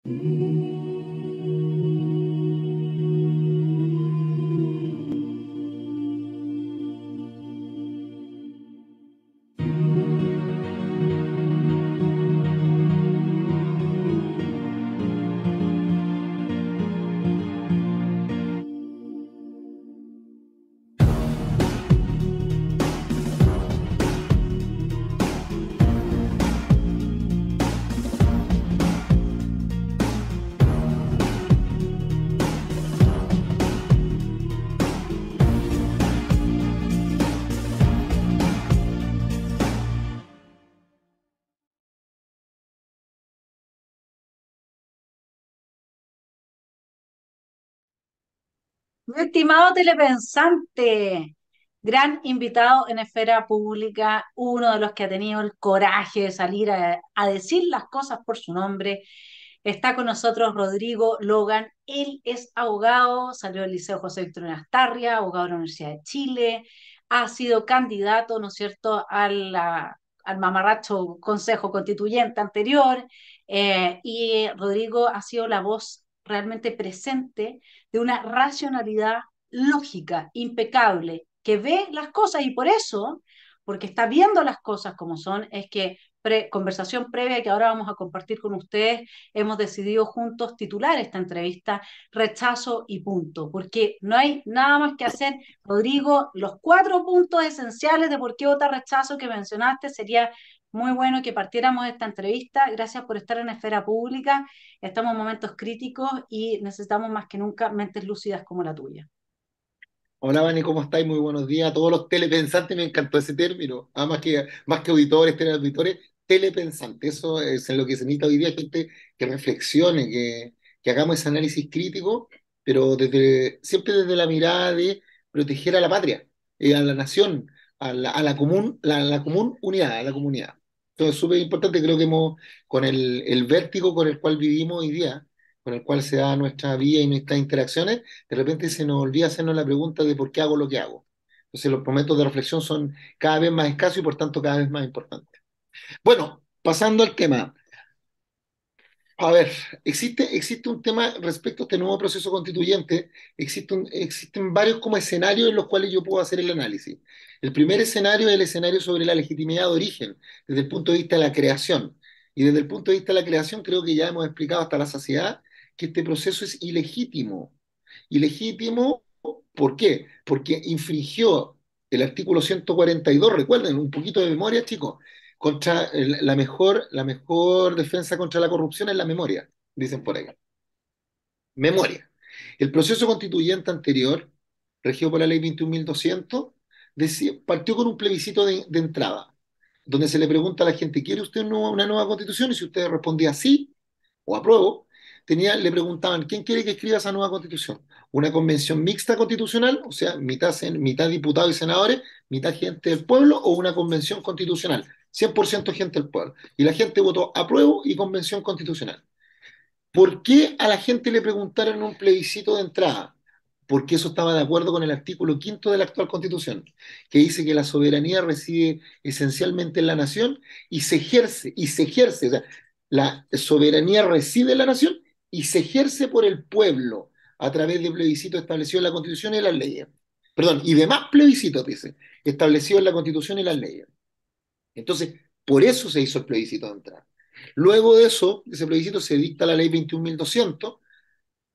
Mi estimado telepensante, gran invitado en esfera pública, uno de los que ha tenido el coraje de salir a decir las cosas por su nombre. Está con nosotros Rodrigo Logan. Él es abogado, salió del Liceo José Víctor Astarria, abogado de la Universidad de Chile, ha sido candidato, ¿no es cierto?, al mamarracho Consejo Constituyente anterior, y Rodrigo ha sido la voz realmente presente de una racionalidad lógica, impecable, que ve las cosas y por eso, porque está viendo las cosas como son, es que conversación previa que ahora vamos a compartir con ustedes, hemos decidido juntos titular esta entrevista Rechazo y punto, porque no hay nada más que hacer. Rodrigo, los cuatro puntos esenciales de por qué vota rechazo que mencionaste, sería muy bueno que partiéramos esta entrevista. Gracias por estar en esfera pública. Estamos en momentos críticos y necesitamos más que nunca mentes lúcidas como la tuya. Hola, Vani, ¿cómo estáis? Muy buenos días a todos los telepensantes, me encantó ese término. Más que auditores, teleauditores, telepensantes. Eso es en lo que se necesita hoy día, gente que reflexione, que hagamos ese análisis crítico, pero siempre desde la mirada de proteger a la patria, a la nación, a la común, la común unidad, a la comunidad. Entonces es súper importante, creo que con el vértigo con el cual vivimos hoy día, con el cual se da nuestra vida y nuestras interacciones, de repente se nos olvida hacernos la pregunta de por qué hago lo que hago. Entonces los momentos de reflexión son cada vez más escasos y por tanto cada vez más importantes. Bueno, pasando al tema. A ver, existe un tema respecto a este nuevo proceso constituyente. Existen varios como escenarios en los cuales yo puedo hacer el análisis. El primer escenario es el escenario sobre la legitimidad de origen, desde el punto de vista de la creación. Y desde el punto de vista de la creación, creo que ya hemos explicado hasta la saciedad que este proceso es ilegítimo. Ilegítimo, ¿por qué? Porque infringió el artículo 142. Recuerden, un poquito de memoria, chicos. La mejor defensa contra la corrupción es la memoria, dicen por ahí. Memoria. El proceso constituyente anterior, regido por la ley 21.200, partió con un plebiscito de entrada, donde se le pregunta a la gente: ¿quiere usted una nueva constitución? Y si usted respondía sí o apruebo, le preguntaban: ¿quién quiere que escriba esa nueva constitución? ¿Una convención mixta constitucional, o sea, mitad diputados y senadores, mitad gente del pueblo, o una convención constitucional, 100% gente del pueblo? Y la gente votó apruebo y convención constitucional. ¿Por qué a la gente le preguntaron en un plebiscito de entrada? Porque eso estaba de acuerdo con el artículo quinto de la actual Constitución, que dice que la soberanía reside esencialmente en la nación y se ejerce, o sea, la soberanía reside en la nación y se ejerce por el pueblo a través de plebiscitos establecidos en la Constitución y las leyes. Perdón, y demás plebiscitos, dice, establecidos en la Constitución y las leyes. Entonces, por eso se hizo el plebiscito de entrada. Luego de eso, ese plebiscito, se dicta la ley 21.200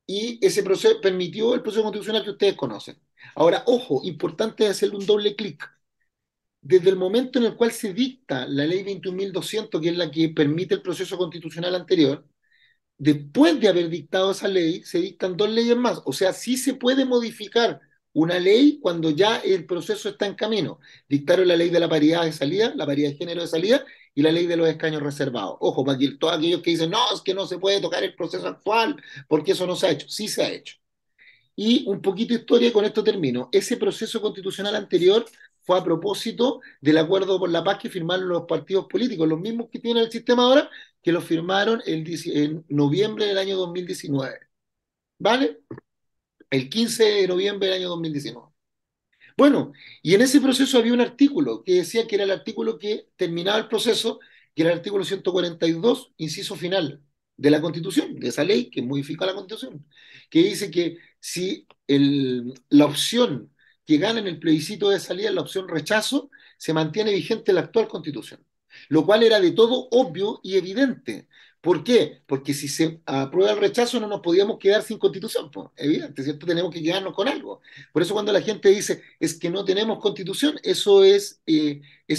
y ese proceso permitió el proceso constitucional que ustedes conocen. Ahora, ojo, importante hacerle un doble clic. Desde el momento en el cual se dicta la ley 21.200, que es la que permite el proceso constitucional anterior, después de haber dictado esa ley, se dictan dos leyes más. O sea, sí se puede modificar una ley cuando ya el proceso está en camino. Dictaron la ley de la paridad de salida, la paridad de género de salida y la ley de los escaños reservados. Ojo, para que todos aquellos que dicen: no, es que no se puede tocar el proceso actual porque eso no se ha hecho. Sí se ha hecho. Y un poquito de historia y con esto termino. Ese proceso constitucional anterior fue a propósito del acuerdo por la paz que firmaron los partidos políticos, los mismos que tiene el sistema ahora, que lo firmaron en noviembre del año 2019. ¿Vale? El 15 de noviembre del año 2019. Bueno, y en ese proceso había un artículo que decía que era el artículo que terminaba el proceso, que era el artículo 142, inciso final. de la Constitución, de esa ley que modifica la Constitución, que dice que si la opción que gana en el plebiscito de salida es la opción rechazo, se mantiene vigente la actual Constitución, lo cual era de todo obvio y evidente. ¿Por qué? Porque si se aprueba el rechazo no nos podíamos quedar sin constitución, pues, evidente, ¿cierto? Tenemos que quedarnos con algo. Por eso cuando la gente dice es que no tenemos constitución, eso es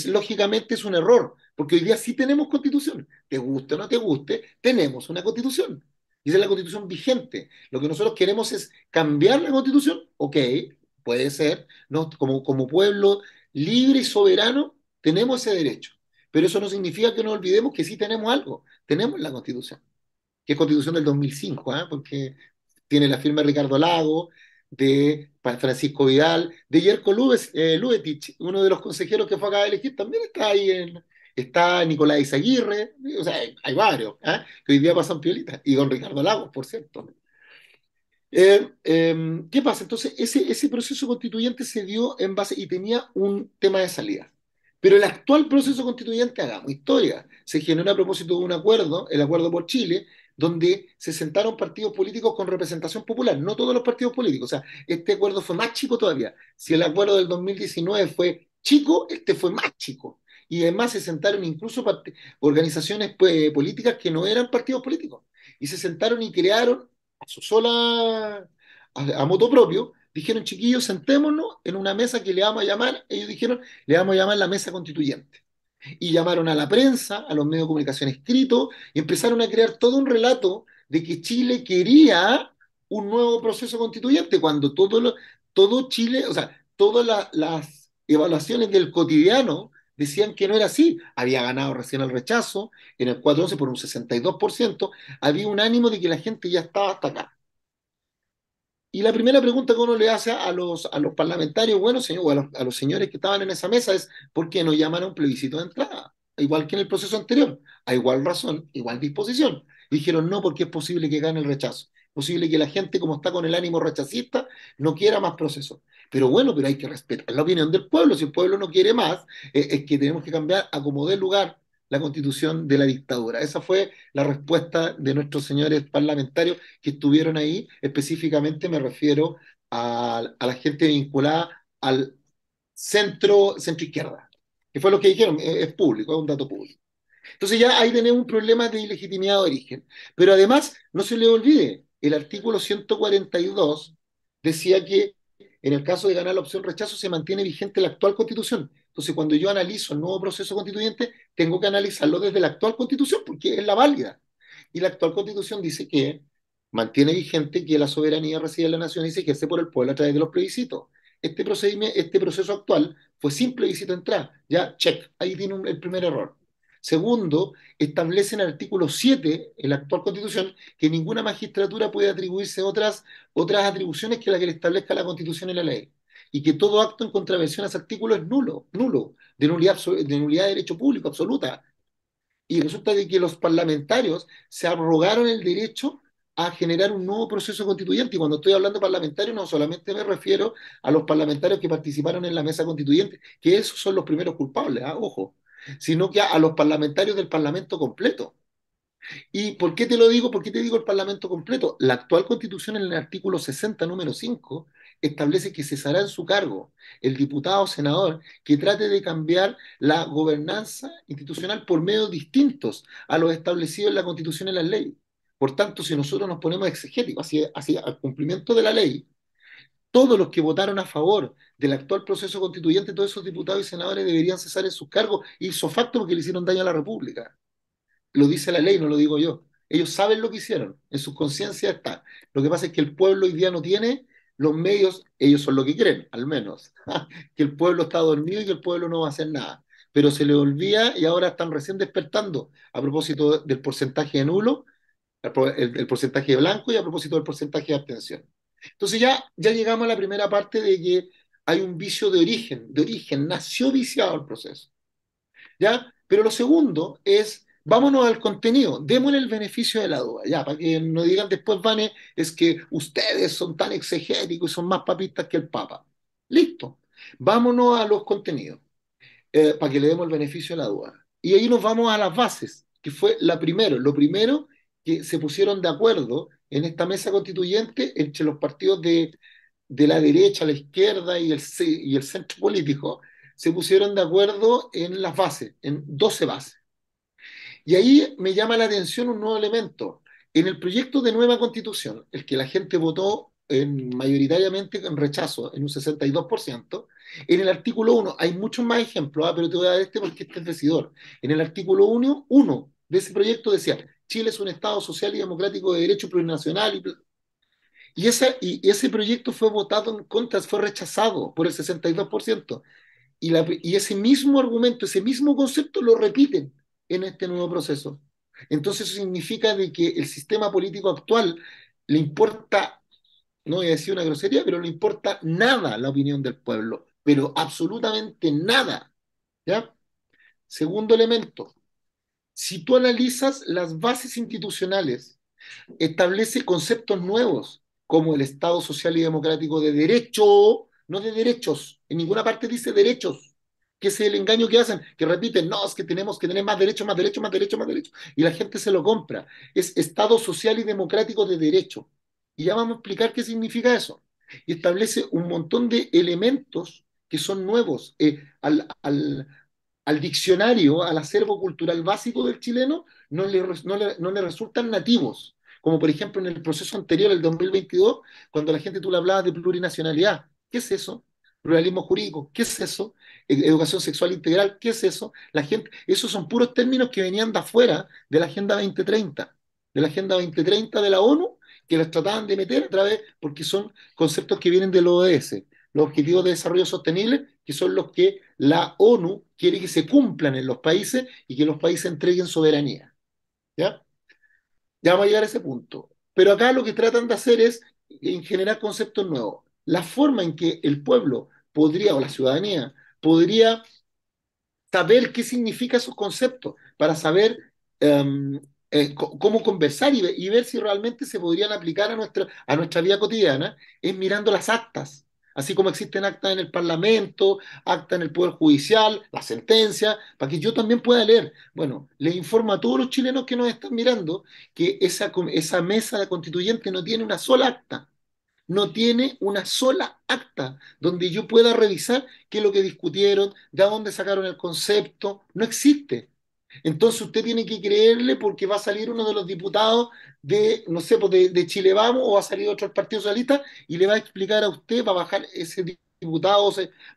lógicamente es un error, porque hoy día sí tenemos constitución. Te guste o no te guste, tenemos una constitución. Y esa es la constitución vigente. Lo que nosotros queremos es cambiar la constitución, ok, puede ser, ¿no? Como pueblo libre y soberano, tenemos ese derecho. Pero eso no significa que nos olvidemos que sí tenemos algo. Tenemos la Constitución, que es Constitución del 2005, ¿ah? Porque tiene la firma de Ricardo Lago, de Francisco Vidal, de Yerko Lubetich, uno de los consejeros que fue acá a elegir, también está ahí está Nicolás Izaguirre, o sea, hay varios, ¿ah? Que hoy día pasan piolitas, y con Ricardo Lagos, por cierto. ¿Qué pasa? Entonces, ese proceso constituyente se dio en base y tenía un tema de salida. Pero el actual proceso constituyente, hagamos historia, se generó a propósito de un acuerdo, el Acuerdo por Chile, donde se sentaron partidos políticos con representación popular, no todos los partidos políticos. O sea, este acuerdo fue más chico todavía. Si el acuerdo del 2019 fue chico, este fue más chico. Y además se sentaron incluso organizaciones pues, políticas que no eran partidos políticos. Y se sentaron y crearon a su sola, a moto propio, dijeron, chiquillos, sentémonos en una mesa que le vamos a llamar, ellos dijeron, le vamos a llamar la mesa constituyente. Y llamaron a la prensa, a los medios de comunicación escritos, y empezaron a crear todo un relato de que Chile quería un nuevo proceso constituyente, cuando todo Chile, o sea, todas las evaluaciones del cotidiano decían que no era así. Había ganado recién el rechazo en el 4-11 por un 62%, había un ánimo de que la gente ya estaba hasta acá. Y la primera pregunta que uno le hace a los parlamentarios, bueno, señor, o a los señores que estaban en esa mesa es, ¿por qué no llaman a un plebiscito de entrada? Igual que en el proceso anterior, a igual razón, igual disposición. Dijeron no, porque es posible que gane el rechazo. Posible que la gente, como está con el ánimo rechacista, no quiera más proceso. Pero bueno, pero hay que respetar la opinión del pueblo. Si el pueblo no quiere más, es que tenemos que cambiar a como dé lugar la constitución de la dictadura. Esa fue la respuesta de nuestros señores parlamentarios que estuvieron ahí. Específicamente me refiero a la gente vinculada al centro izquierda, que fue lo que dijeron, es público, es un dato público. Entonces ya ahí tenemos un problema de ilegitimidad de origen. Pero además, no se le olvide, el artículo 142 decía que en el caso de ganar la opción rechazo se mantiene vigente la actual constitución. Entonces, cuando yo analizo el nuevo proceso constituyente, tengo que analizarlo desde la actual constitución porque es la válida. Y la actual constitución dice que mantiene vigente que la soberanía reside en la nación y se ejerce por el pueblo a través de los plebiscitos. Este proceso actual fue sin plebiscito de entrada. Ya, check, ahí tiene el primer error. Segundo, establece en el artículo 7 en la actual Constitución que ninguna magistratura puede atribuirse otras atribuciones que la que le establezca la Constitución y la ley. Y que todo acto en contravención a ese artículo es nulo, de nulidad de derecho público absoluta. Y resulta de que los parlamentarios se arrogaron el derecho a generar un nuevo proceso constituyente. Y cuando estoy hablando de parlamentarios, no solamente me refiero a los parlamentarios que participaron en la mesa constituyente, que esos son los primeros culpables, ojo, sino que a los parlamentarios del Parlamento completo. ¿Y por qué te lo digo? ¿Por qué te digo el Parlamento completo? La actual Constitución en el artículo 60, número 5, establece que cesará en su cargo el diputado o senador que trate de cambiar la gobernanza institucional por medios distintos a los establecidos en la Constitución y en las leyes. Por tanto, si nosotros nos ponemos exegéticos hacia al cumplimiento de la ley, todos los que votaron a favor del actual proceso constituyente, todos esos diputados y senadores deberían cesar en sus cargos ipso facto porque le hicieron daño a la República. Lo dice la ley, no lo digo yo. Ellos saben lo que hicieron, en su conciencia está. Lo que pasa es que el pueblo hoy día no tiene los medios, ellos son lo que creen, al menos, que el pueblo está dormido y que el pueblo no va a hacer nada. Pero se les olvida y ahora están recién despertando a propósito del porcentaje de nulo, el porcentaje de blanco y a propósito del porcentaje de abstención. Entonces ya llegamos a la primera parte de que hay un vicio de origen, nació viciado el proceso. ¿Ya? Pero lo segundo es, vámonos al contenido, démosle el beneficio de la duda, ya, para que no digan después, Vane, es que ustedes son tan exegéticos y son más papistas que el Papa. Listo, vámonos a los contenidos, para que le demos el beneficio de la duda. Y ahí nos vamos a las bases, que fue lo primero que se pusieron de acuerdo en esta mesa constituyente entre los partidos de la derecha, la izquierda y el centro político, se pusieron de acuerdo en las bases, en 12 bases. Y ahí me llama la atención un nuevo elemento. En el proyecto de nueva constitución, el que la gente votó mayoritariamente en rechazo, en un 62%, en el artículo 1 hay muchos más ejemplos, pero te voy a dar este porque este es decidor. En el artículo 1 de ese proyecto decía, Chile es un Estado social y democrático de derecho plurinacional y ese proyecto fue votado en contra, fue rechazado por el 62%. Y ese mismo argumento, ese mismo concepto lo repiten en este nuevo proceso. Entonces eso significa de que el sistema político actual le importa, no voy a decir una grosería, pero le importa nada la opinión del pueblo, pero absolutamente nada. ¿Ya? Segundo elemento, si tú analizas las bases institucionales, establece conceptos nuevos, como el Estado social y democrático de derecho, no de derechos. En ninguna parte dice derechos, que es el engaño que hacen, que repiten, no, es que tenemos que tener más derechos, más derechos, más derechos, más derechos. Y la gente se lo compra. Es Estado social y democrático de derecho. Y ya vamos a explicar qué significa eso. Y establece un montón de elementos que son nuevos. Al diccionario, al acervo cultural básico del chileno, no le resultan nativos. Como por ejemplo en el proceso anterior, el 2022, cuando la gente tú le hablabas de plurinacionalidad. ¿Qué es eso? Pluralismo jurídico. ¿Qué es eso? Educación sexual integral. ¿Qué es eso? La gente, esos son puros términos que venían de afuera de la Agenda 2030, de la Agenda 2030 de la ONU, que los trataban de meter a través, porque son conceptos que vienen del ODS, los Objetivos de Desarrollo Sostenible, que son los que la ONU quiere que se cumplan en los países y que los países entreguen soberanía. ¿Ya? Ya vamos a llegar a ese punto. Pero acá lo que tratan de hacer es generar conceptos nuevos. La forma en que el pueblo podría, o la ciudadanía, podría saber qué significan esos conceptos, para saber cómo conversar y ver si realmente se podrían aplicar a nuestra vida cotidiana, es mirando las actas. Así como existen actas en el Parlamento, actas en el Poder Judicial, las sentencias, para que yo también pueda leer. Bueno, les informo a todos los chilenos que nos están mirando que esa mesa constituyente no tiene una sola acta, no tiene una sola acta donde yo pueda revisar qué es lo que discutieron, de dónde sacaron el concepto, no existe. Entonces usted tiene que creerle porque va a salir uno de los diputados de, no sé, pues de Chile Vamos o va a salir otro del Partido Socialista y le va a explicar a usted, va a bajar ese diputado,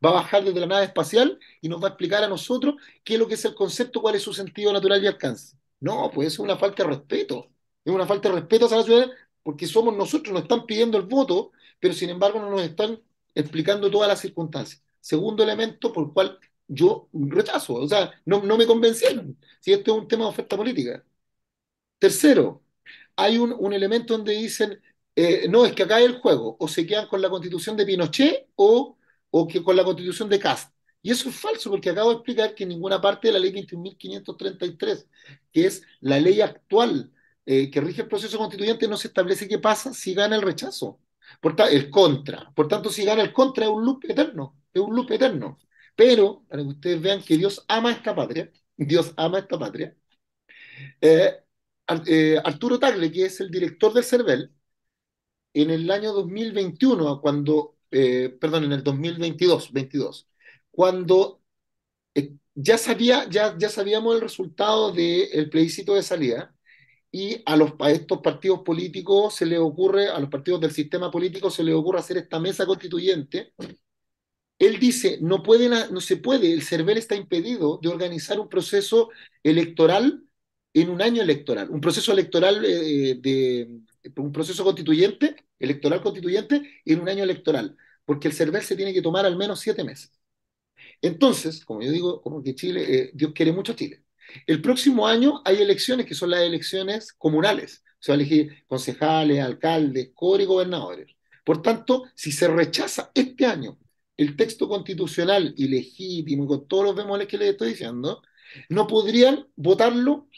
va a bajar desde la nave espacial y nos va a explicar a nosotros qué es lo que es el concepto, cuál es su sentido natural y alcance. No, pues eso es una falta de respeto. Es una falta de respeto a la ciudadanía porque somos nosotros, nos están pidiendo el voto, pero sin embargo no nos están explicando todas las circunstancias. Segundo elemento por el cual yo rechazo, o sea, no me convencieron si este es un tema de oferta política. Tercero, hay un elemento donde dicen, no, es que acá hay el juego, o se quedan con la constitución de Pinochet o que con la constitución de Kast. Y eso es falso, porque acabo de explicar que en ninguna parte de la ley 21.533, que es la ley actual que rige el proceso constituyente, no se establece qué pasa si gana el rechazo. El contra. Por tanto, si gana el contra es un loop eterno, es un loop eterno. Pero, para que ustedes vean que Dios ama esta patria, Dios ama esta patria, eh, Arturo Tagle, que es el director del CERVEL, en el año 2021, perdón, en el 2022, cuando ya sabíamos el resultado del plebiscito de salida, y a estos partidos políticos se les ocurre, a los partidos del sistema político se les ocurre hacer esta mesa constituyente. Él dice, no se puede, el CERVEL está impedido de organizar un proceso electoral en un año electoral, un proceso electoral un proceso constituyente, electoral constituyente en un año electoral, porque el CERVEL se tiene que tomar al menos 7 meses. Entonces, como yo digo, como que Chile, Dios quiere mucho a Chile. El próximo año hay elecciones que son las elecciones comunales. Se va a elegir concejales, alcaldes, core y gobernadores. Por tanto, si se rechaza este año el texto constitucional ilegítimo y con todos los bemoles que les estoy diciendo, no podrían votarlo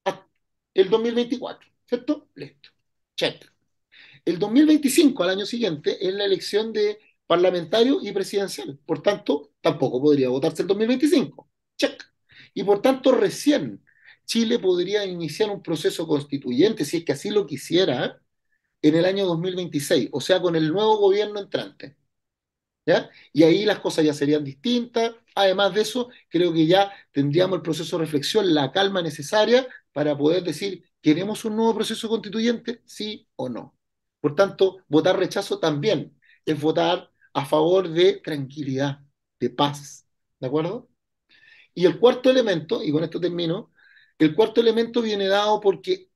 hasta el 2024, ¿cierto? Listo. Check. El 2025, al año siguiente, es la elección de parlamentario y presidencial. Por tanto, tampoco podría votarse el 2025. Check. Y por tanto, recién Chile podría iniciar un proceso constituyente, si es que así lo quisiera, en el año 2026, o sea, con el nuevo gobierno entrante. ¿Ya? Y ahí las cosas ya serían distintas. Además de eso, creo que ya tendríamos el proceso de reflexión, la calma necesaria para poder decir, ¿queremos un nuevo proceso constituyente? Sí o no. Por tanto, votar rechazo también es votar a favor de tranquilidad, de paz. ¿De acuerdo? Y el cuarto elemento, y con esto termino, el cuarto elemento viene dado porque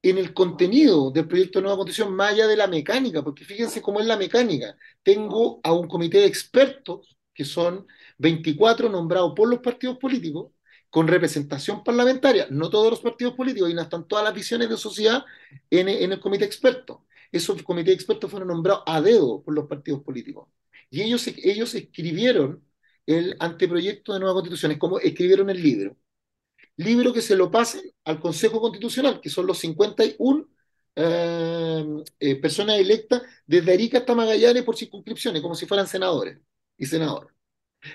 en el contenido del proyecto de nueva constitución, más allá de la mecánica, porque fíjense cómo es la mecánica. Tengo a un comité de expertos, que son 24 nombrados por los partidos políticos, con representación parlamentaria, no todos los partidos políticos, y no están todas las visiones de sociedad en el comité de expertos. Esos comités de expertos fueron nombrados a dedo por los partidos políticos. Y ellos escribieron el anteproyecto de nueva constitución, es como escribieron el libro que se lo pasen al Consejo Constitucional, que son los 51 personas electas desde Arica hasta Magallanes por circunscripciones, como si fueran senadores y senadoras.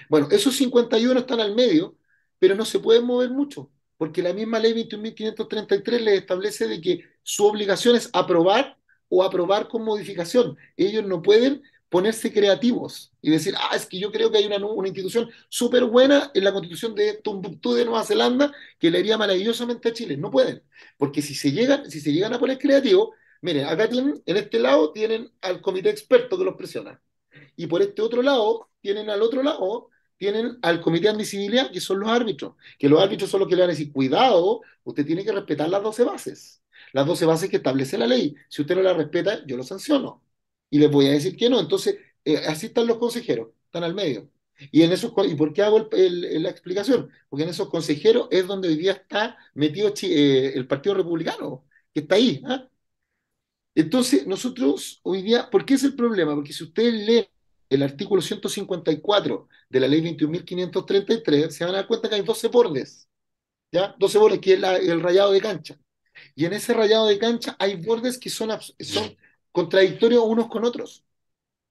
Bueno, esos 51 están al medio, pero no se pueden mover mucho, porque la misma ley 21.533 les establece de que su obligación es aprobar o aprobar con modificación. Ellos no pueden ponerse creativos y decir, es que yo creo que hay una institución súper buena en la constitución de Tombuctú de Nueva Zelanda que le iría maravillosamente a Chile. No pueden, porque si se llegan a poner creativos, miren, acá tienen, en este lado tienen al comité experto que los presiona y por este otro lado, tienen al comité de admisibilidad, que son los árbitros, que los árbitros son los que le van a decir, cuidado, usted tiene que respetar las 12 bases que establece la ley. Si usted no las respeta, yo lo sanciono. Y les voy a decir que no. Entonces, así están los consejeros, están al medio. ¿Y por qué hago la explicación? Porque en esos consejeros es donde hoy día está metido el Partido Republicano, que está ahí. ¿Ah? Entonces, nosotros hoy día, ¿por qué es el problema? Porque si ustedes leen el artículo 154 de la ley 21.533, se van a dar cuenta que hay 12 bordes, ¿ya? 12 bordes, que es el rayado de cancha. Y en ese rayado de cancha hay bordes que son contradictorios unos con otros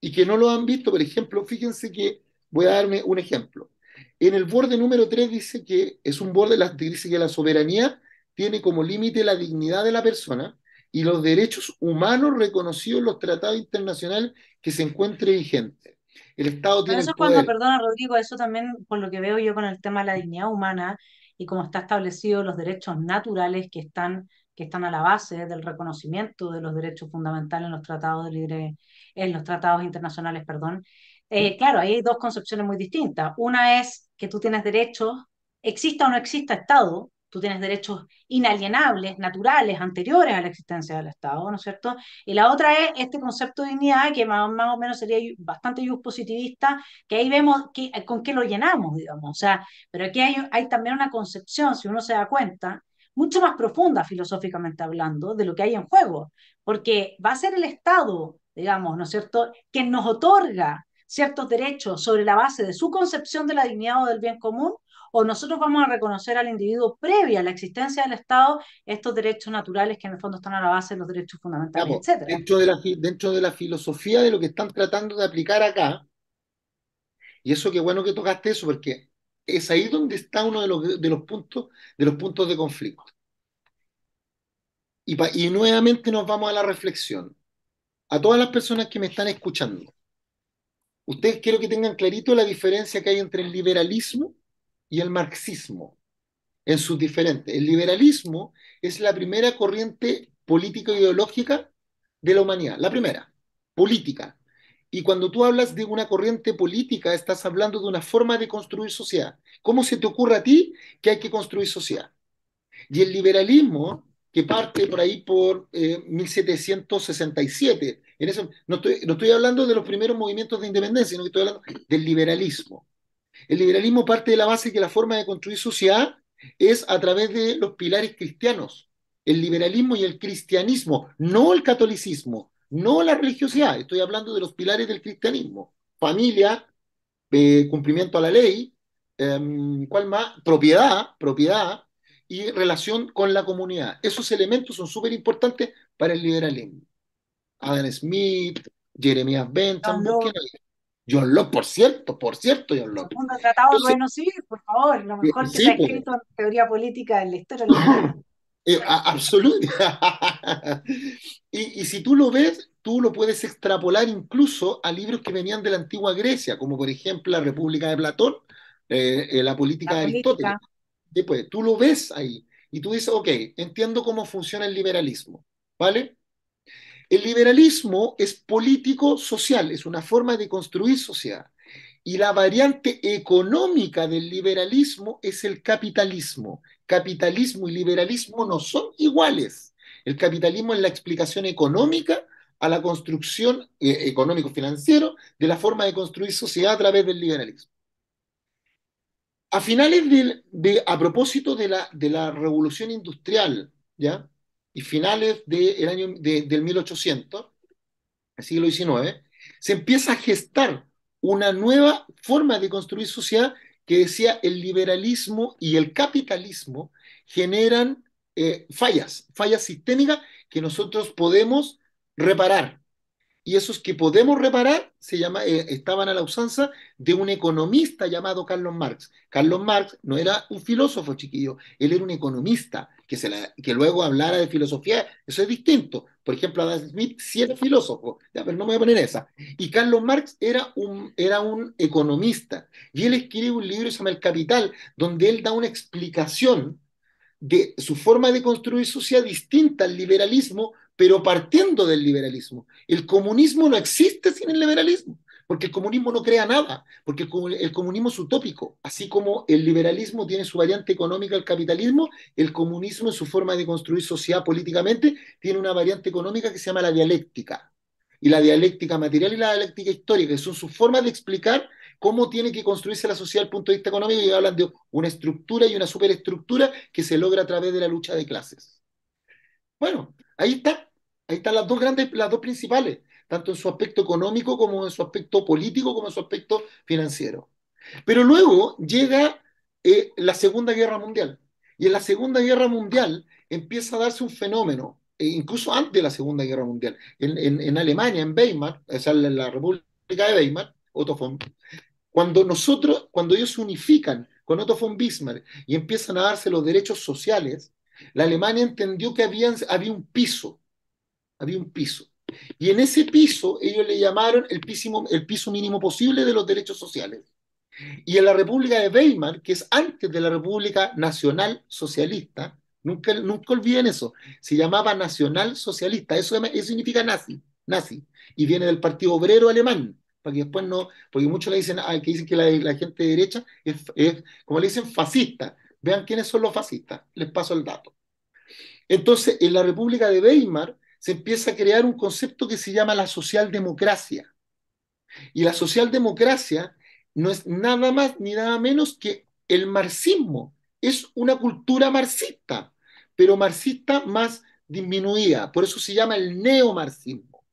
y que no lo han visto. Por ejemplo, fíjense que voy a darme un ejemplo. En el borde número 3 dice que es un borde, dice que la soberanía tiene como límite la dignidad de la persona y los derechos humanos reconocidos en los tratados internacionales que se encuentre vigente. El Estado Pero tiene eso el es cuando, poder. perdona Rodrigo, eso también, por lo que veo yo con el tema de la dignidad humana y cómo está establecido los derechos naturales que están a la base del reconocimiento de los derechos fundamentales en los tratados de libre, en los tratados internacionales, perdón. Claro, ahí hay dos concepciones muy distintas. Una es que tú tienes derechos, exista o no exista Estado, tú tienes derechos inalienables, naturales, anteriores a la existencia del Estado, ¿no es cierto? Y la otra es este concepto de dignidad, que más o menos sería bastante positivista, que ahí vemos con qué lo llenamos, digamos. O sea, pero aquí hay también una concepción, si uno se da cuenta, mucho más profunda filosóficamente hablando de lo que hay en juego, porque va a ser el Estado, digamos, ¿no es cierto?, quien nos otorga ciertos derechos sobre la base de su concepción de la dignidad o del bien común, o nosotros vamos a reconocer al individuo previa a la existencia del Estado estos derechos naturales que en el fondo están a la base de los derechos fundamentales, Digamos, etcétera. dentro de la filosofía de lo que están tratando de aplicar acá, y eso qué bueno que tocaste eso, porque es ahí donde está uno de los puntos de conflicto. Y nuevamente nos vamos a la reflexión. A todas las personas que me están escuchando, ustedes quiero que tengan clarito la diferencia que hay entre el liberalismo y el marxismo en sus diferentes. El liberalismo es la primera corriente política e ideológica de la humanidad, la primera, política. Y cuando tú hablas de una corriente política, estás hablando de una forma de construir sociedad. ¿Cómo se te ocurre a ti que hay que construir sociedad? Y el liberalismo, que parte por ahí por 1767, no estoy hablando de los primeros movimientos de independencia, sino que estoy hablando del liberalismo. El liberalismo parte de la base que la forma de construir sociedad es a través de los pilares cristianos. El liberalismo y el cristianismo, no el catolicismo, no la religiosidad. Estoy hablando de los pilares del cristianismo. Familia, cumplimiento a la ley, ¿cuál más? Propiedad y relación con la comunidad. Esos elementos son súper importantes para el liberalismo. Adam Smith, Jeremías Bentham, John busquen Locke, ahí. John Locke, por cierto, John Locke. Segundo tratado de Entonces, Código Civil, por favor, lo mejor que se sí, ha pues, escrito en teoría política en la historia de la humanidad. absoluto. Y si tú lo ves, tú lo puedes extrapolar incluso a libros que venían de la antigua Grecia, como por ejemplo la República de Platón, la política La de Aristóteles. política, Después, tú lo ves ahí y tú dices, ok, entiendo cómo funciona el liberalismo, ¿vale? El liberalismo es político-social, es una forma de construir sociedad. Y la variante económica del liberalismo es el capitalismo. Capitalismo y liberalismo no son iguales. El capitalismo es la explicación económica a la construcción económico-financiero de la forma de construir sociedad a través del liberalismo. A finales a propósito de la revolución industrial, ¿ya? Y finales del 1800, el siglo XIX, se empieza a gestar una nueva forma de construir sociedad que decía el liberalismo y el capitalismo generan fallas sistémicas que nosotros podemos reparar, y esos que podemos reparar estaban a la usanza de un economista llamado Carlos Marx. Carlos Marx no era un filósofo chiquillo, él era un economista que luego hablara de filosofía, eso es distinto. Por ejemplo, Adam Smith sí era filósofo, ya, pero no me voy a poner esa. Y Carlos Marx era un economista, y él escribe un libro que se llama El Capital, donde él da una explicación de su forma de construir sociedad distinta al liberalismo, pero partiendo del liberalismo. El comunismo no existe sin el liberalismo, porque el comunismo no crea nada, porque el comunismo es utópico. Así como el liberalismo tiene su variante económica al capitalismo, el comunismo en su forma de construir sociedad políticamente tiene una variante económica que se llama la dialéctica. Y la dialéctica material y la dialéctica histórica, que son sus formas de explicar cómo tiene que construirse la sociedad desde el punto de vista económico, y hablan de una estructura y una superestructura que se logra a través de la lucha de clases. Bueno, ahí están las dos principales, tanto en su aspecto económico como en su aspecto político como en su aspecto financiero. Pero luego llega la Segunda Guerra Mundial, y en la Segunda Guerra Mundial empieza a darse un fenómeno, incluso antes de la Segunda Guerra Mundial, en Alemania, en Weimar, o sea, en la República de Weimar, Otto von, cuando ellos se unifican con Otto von Bismarck y empiezan a darse los derechos sociales, la Alemania entendió que había un piso. Y en ese piso ellos le llamaron el piso mínimo posible de los derechos sociales. Y en la República de Weimar, que es antes de la República Nacional Socialista, nunca olviden eso, se llamaba Nacional Socialista, eso significa nazi, y viene del Partido Obrero Alemán, para que después no, porque muchos le dicen, que dicen que la gente de derecha como le dicen, fascista. Vean quiénes son los fascistas, les paso el dato. Entonces, en la República de Weimar se empieza a crear un concepto que se llama la socialdemocracia. Y la socialdemocracia no es nada más ni nada menos que el marxismo. Es una cultura marxista, pero marxista más disminuida. Por eso se llama el neomarxismo.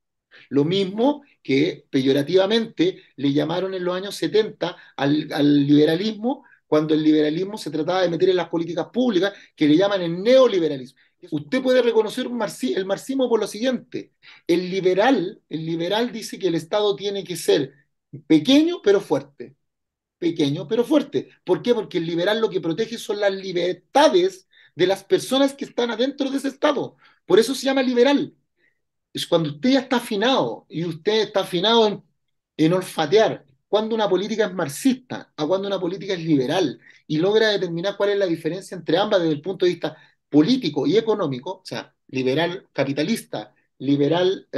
Lo mismo que peyorativamente le llamaron en los años 70 al liberalismo, cuando el liberalismo se trataba de meter en las políticas públicas, que le llaman el neoliberalismo. Usted puede reconocer el marxismo por lo siguiente: el liberal dice que el Estado tiene que ser pequeño pero fuerte, pequeño pero fuerte. ¿Por qué? Porque el liberal lo que protege son las libertades de las personas que están adentro de ese Estado. Por eso se llama liberal. Es cuando usted ya está afinado, y usted está afinado en olfatear cuando una política es marxista a cuando una política es liberal, y logra determinar cuál es la diferencia entre ambas desde el punto de vista político y económico, o sea, liberal capitalista, liberal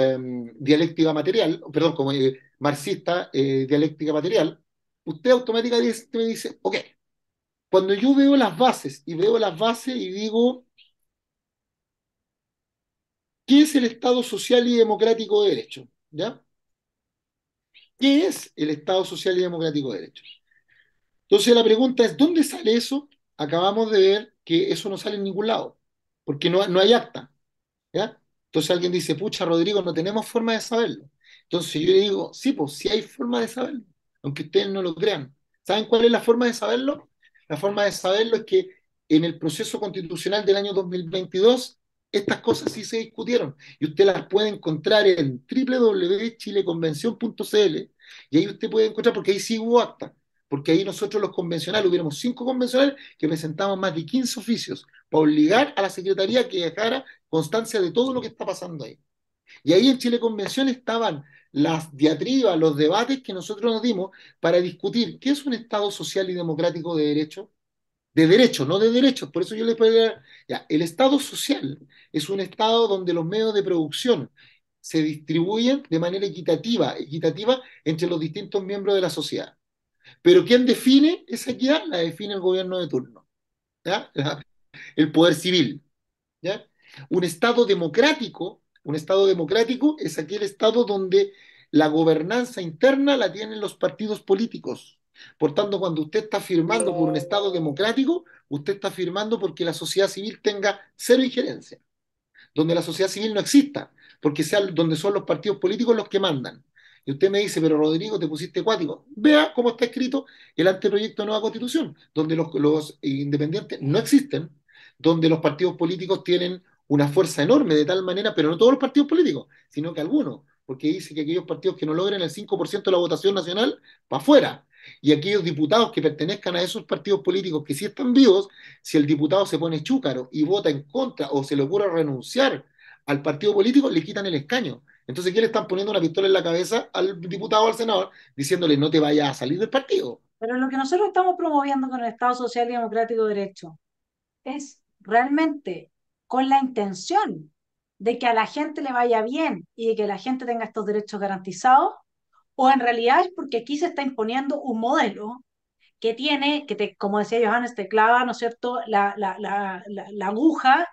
dialéctica material, perdón, como marxista dialéctica material, usted automáticamente me dice, ok, cuando yo veo las bases y digo, ¿qué es el Estado social y democrático de derecho? ¿Ya? ¿Qué es el Estado social y democrático de derecho? Entonces la pregunta es, ¿dónde sale eso? Acabamos de ver que eso no sale en ningún lado, porque no hay acta, ¿ya? Entonces alguien dice, pucha, Rodrigo, no tenemos forma de saberlo. Entonces yo le digo, sí, pues sí hay forma de saberlo, aunque ustedes no lo crean. ¿Saben cuál es la forma de saberlo? La forma de saberlo es que en el proceso constitucional del año 2022 estas cosas sí se discutieron, y usted las puede encontrar en www.chileconvención.cl, Y ahí usted puede encontrar, porque ahí sí hubo acta, porque ahí nosotros los convencionales, hubiéramos 5 convencionales que presentamos más de 15 oficios para obligar a la Secretaría que dejara constancia de todo lo que está pasando ahí. Y ahí en Chile Convención estaban las diatribas, los debates que nosotros nos dimos para discutir qué es un Estado social y democrático de derecho, no de derechos. Por eso yo les puedo ya, el Estado social es un Estado donde los medios de producción se distribuyen de manera equitativa entre los distintos miembros de la sociedad. Pero ¿quién define esa equidad? La define el gobierno de turno, ¿ya? El poder civil. ¿Ya? Un estado democrático es aquel estado donde la gobernanza interna la tienen los partidos políticos. Por tanto, cuando usted está firmando por un estado democrático, usted está firmando porque la sociedad civil tenga cero injerencia, donde la sociedad civil no exista, porque sea donde son los partidos políticos los que mandan. Y usted me dice, pero Rodrigo, te pusiste cuático. Vea cómo está escrito el anteproyecto de nueva constitución, donde los independientes no existen, donde los partidos políticos tienen una fuerza enorme de tal manera, pero no todos los partidos políticos, sino que algunos, porque dice que aquellos partidos que no logren el 5% de la votación nacional, para afuera. Y aquellos diputados que pertenezcan a esos partidos políticos que sí están vivos, si el diputado se pone chúcaro y vota en contra o se le ocurre renunciar al partido político, le quitan el escaño. Entonces, ¿qué le están poniendo una pistola en la cabeza al diputado o al senador diciéndole no te vayas a salir del partido? Pero lo que nosotros estamos promoviendo con el Estado Social y Democrático de Derecho es realmente con la intención de que a la gente le vaya bien y de que la gente tenga estos derechos garantizados, o en realidad es porque aquí se está imponiendo un modelo que tiene, como decía Johannes, te clava, ¿no es cierto?, la aguja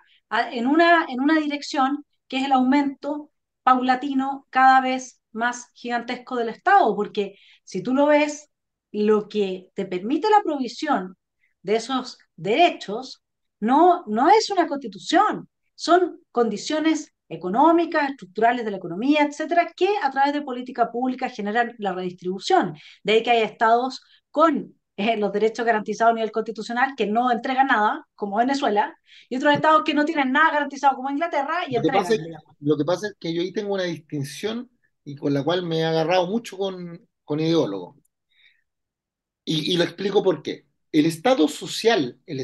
en una dirección que es el aumento paulatino cada vez más gigantesco del Estado, porque si tú lo ves, lo que te permite la provisión de esos derechos no es una constitución, son condiciones económicas, estructurales de la economía, etcétera, que a través de política pública generan la redistribución. De ahí que hay estados con los derechos garantizados a nivel constitucional que no entregan nada, como Venezuela, y otros estados que no tienen nada garantizado, como Inglaterra, y Lo que pasa entregan, es, digamos. lo que pasa es que yo ahí tengo una distinción y con la cual me he agarrado mucho con ideólogos. Y lo explico por qué. El Estado social, ya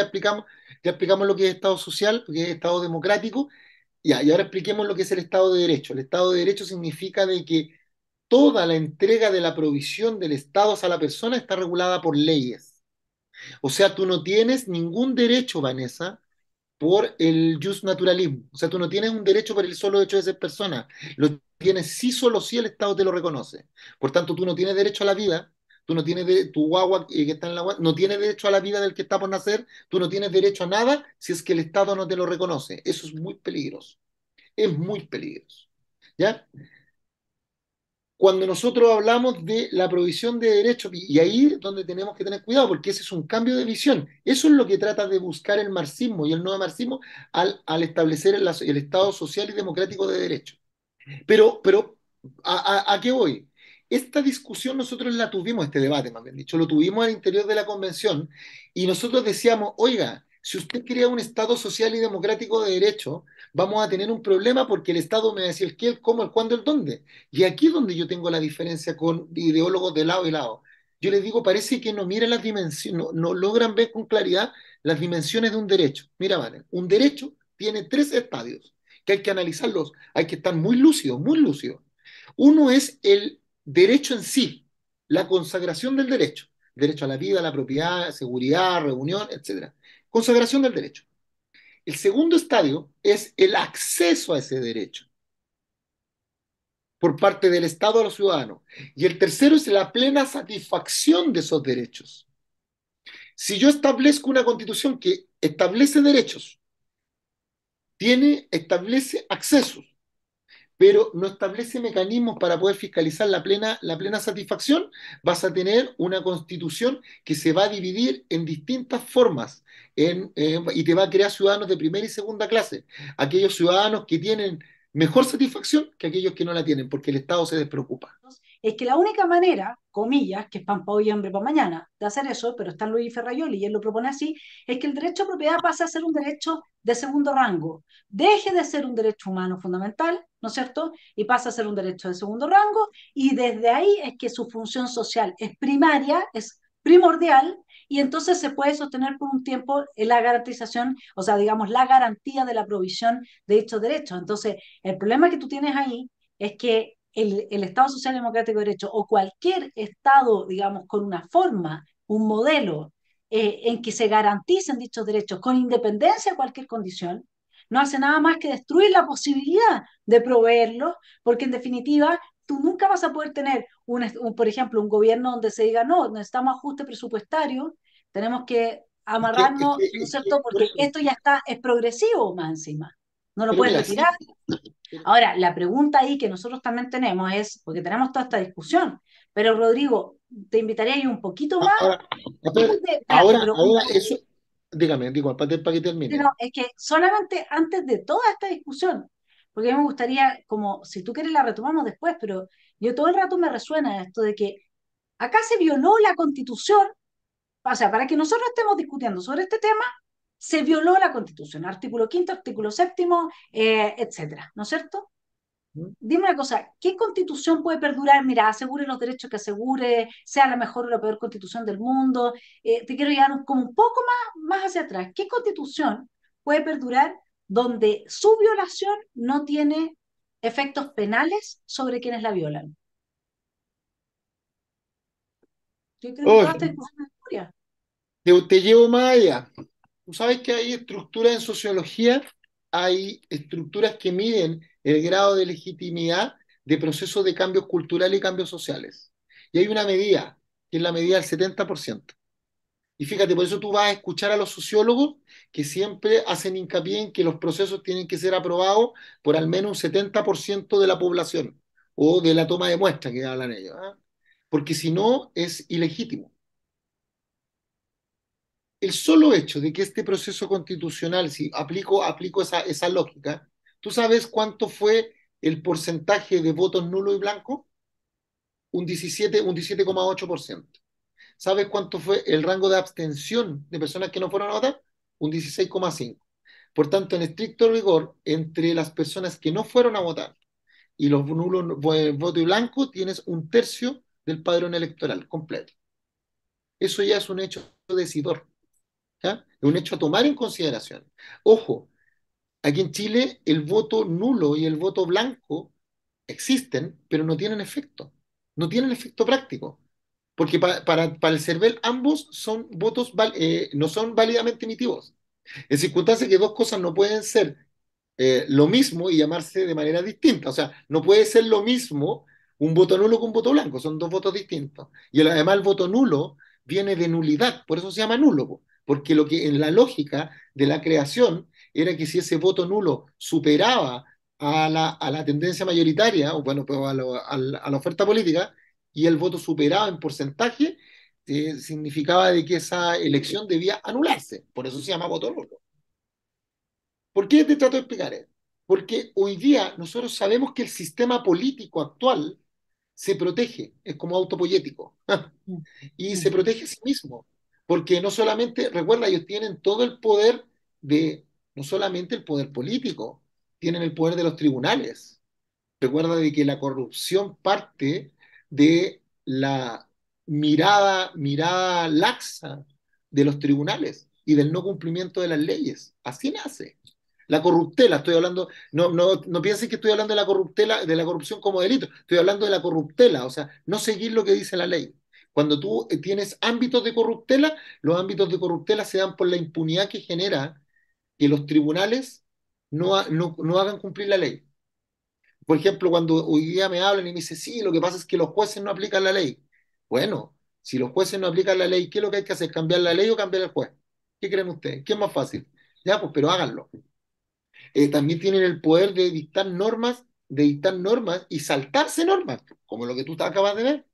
explicamos lo que es Estado social, lo que es Estado democrático, ya, y ahora expliquemos lo que es el Estado de Derecho. El Estado de Derecho significa de que toda la entrega de la provisión del Estado a la persona está regulada por leyes. O sea, tú no tienes ningún derecho, Vanessa, por el naturalismo. O sea, tú no tienes un derecho por el solo hecho de ser persona. Lo tienes sí, solo si el Estado te lo reconoce. Por tanto, tú no tienes derecho a la vida, tú no tienes tu guagua que está en la guagua, no tienes derecho a la vida del que está por nacer, tú no tienes derecho a nada si es que el Estado no te lo reconoce. Eso es muy peligroso. Es muy peligroso. ¿Ya? Cuando nosotros hablamos de la provisión de derechos, y ahí es donde tenemos que tener cuidado, porque ese es un cambio de visión. Eso es lo que trata de buscar el marxismo y el nuevo marxismo al establecer el Estado social y democrático de derecho. Pero ¿a qué voy? Esta discusión nosotros la tuvimos, este debate más bien dicho, lo tuvimos al interior de la convención y nosotros decíamos, oiga, si usted crea un Estado social y democrático de derecho, vamos a tener un problema porque el Estado me va a decir el qué, el cómo, el cuándo, el dónde. Y aquí es donde yo tengo la diferencia con ideólogos de lado y lado. Yo les digo, parece que no miran las dimensiones, no logran ver con claridad las dimensiones de un derecho. Mira, vale, un derecho tiene 3 estadios que hay que analizarlos, hay que estar muy lúcidos, muy lúcidos. Uno es el derecho en sí, la consagración del derecho. Derecho a la vida, a la propiedad, seguridad, reunión, etcétera. Consagración del derecho. El segundo estadio es el acceso a ese derecho por parte del Estado a los ciudadanos. Y el tercero es la plena satisfacción de esos derechos. Si yo establezco una constitución que establece derechos, establece accesos, pero no establece mecanismos para poder fiscalizar la plena satisfacción, vas a tener una constitución que se va a dividir en distintas formas y te va a crear ciudadanos de primera y segunda clase. Aquellos ciudadanos que tienen mejor satisfacción que aquellos que no la tienen, porque el Estado se despreocupa. es que la única manera, comillas, que es pan para hoy y hambre para mañana, de hacer eso, pero está Luis Ferrayoli y él lo propone así, es que el derecho a propiedad pase a ser un derecho de segundo rango, deje de ser un derecho humano fundamental, ¿no es cierto? Y pasa a ser un derecho de segundo rango, y desde ahí es que su función social es primaria, es primordial, y entonces se puede sostener por un tiempo la garantización, o sea, digamos, la garantía de la provisión de dichos derechos. Entonces, el problema que tú tienes ahí es que el Estado Social Democrático de Derecho o cualquier Estado, digamos, con una forma, un modelo en que se garanticen dichos derechos con independencia de cualquier condición, no hace nada más que destruir la posibilidad de proveerlos, porque en definitiva tú nunca vas a poder tener, por ejemplo, un gobierno donde se diga, no, necesitamos ajuste presupuestario, tenemos que amarrarnos, ¿no es cierto? Por Porque eso, esto ya está, es progresivo más encima, no lo pero puedes mira, retirar. sí, pero- Ahora, la pregunta ahí que nosotros también tenemos es, porque tenemos toda esta discusión, pero Rodrigo, te invitaría a ir un poquito más ahora, antes de, espérate, ahora, pero ahora eso, dígame, digo, para que termine. no, es que solamente antes de toda esta discusión, porque a mí me gustaría, como si tú quieres la retomamos después, pero yo todo el rato me resuena esto de que acá se violó la Constitución, o sea, para que nosotros estemos discutiendo sobre este tema, se violó la Constitución, artículo quinto, artículo séptimo, etcétera, ¿no es cierto? ¿Mm? Dime una cosa, ¿qué constitución puede perdurar? Mira, asegure los derechos que asegure, sea la mejor o la peor constitución del mundo. Te quiero llevar como un poco más hacia atrás. ¿Qué constitución puede perdurar donde su violación no tiene efectos penales sobre quienes la violan? Yo creo que Oh, toda esta discusión es historia. te llevo más allá. Tú sabes que hay estructuras en sociología, hay estructuras que miden el grado de legitimidad de procesos de cambios culturales y cambios sociales. Y hay una medida, que es la medida del 70%. Y fíjate, por eso tú vas a escuchar a los sociólogos que siempre hacen hincapié en que los procesos tienen que ser aprobados por al menos un 70% de la población o de la toma de muestra que hablan ellos, ¿ah? Porque si no es ilegítimo. El solo hecho de que este proceso constitucional, si aplico esa lógica, ¿tú sabes cuánto fue el porcentaje de votos nulos y blancos? Un 17,8%. ¿Sabes cuánto fue el rango de abstención de personas que no fueron a votar? Un 16,5%. Por tanto, en estricto rigor, entre las personas que no fueron a votar y los nulos voto y blanco, tienes un tercio del padrón electoral completo. Eso ya es un hecho decidor, ¿ya? Es un hecho a tomar en consideración. Ojo, aquí en Chile el voto nulo y el voto blanco existen, pero no tienen efecto. No tienen efecto práctico. Porque para el CERVEL ambos son votos, no son válidamente emitidos. En circunstancias que dos cosas no pueden ser lo mismo y llamarse de manera distinta. O sea, no puede ser lo mismo un voto nulo que un voto blanco, son dos votos distintos. Y además el voto nulo viene de nulidad, por eso se llama nulo, porque lo que en la lógica de la creación era que si ese voto nulo superaba a la tendencia mayoritaria, o bueno, pues a la oferta política, y el voto superaba en porcentaje, significaba de que esa elección debía anularse. Por eso se llama voto nulo. ¿Por qué te trato de explicar esto? Porque hoy día nosotros sabemos que el sistema político actual se protege, es como autopoyético, Mm, y se mm. protege a sí mismo, porque no solamente, recuerda, ellos tienen todo el poder no solamente el poder político, tienen el poder de los tribunales. Recuerda de que la corrupción parte de la mirada laxa de los tribunales y del no cumplimiento de las leyes. Así nace. La corruptela, estoy hablando, no piensen que estoy hablando de la corrupción como delito, estoy hablando de la corruptela, o sea, no seguir lo que dice la ley. Cuando tú tienes ámbitos de corruptela, los ámbitos de corruptela se dan por la impunidad que genera que los tribunales no hagan cumplir la ley. Por ejemplo, cuando hoy día me hablan y me dicen, sí, lo que pasa es que los jueces no aplican la ley. Bueno, si los jueces no aplican la ley, ¿qué es lo que hay que hacer? ¿Cambiar la ley o cambiar el juez? ¿Qué creen ustedes? ¿Qué es más fácil? Ya, pues, pero háganlo. También tienen el poder de dictar normas y saltarse normas, como lo que tú acabas de ver.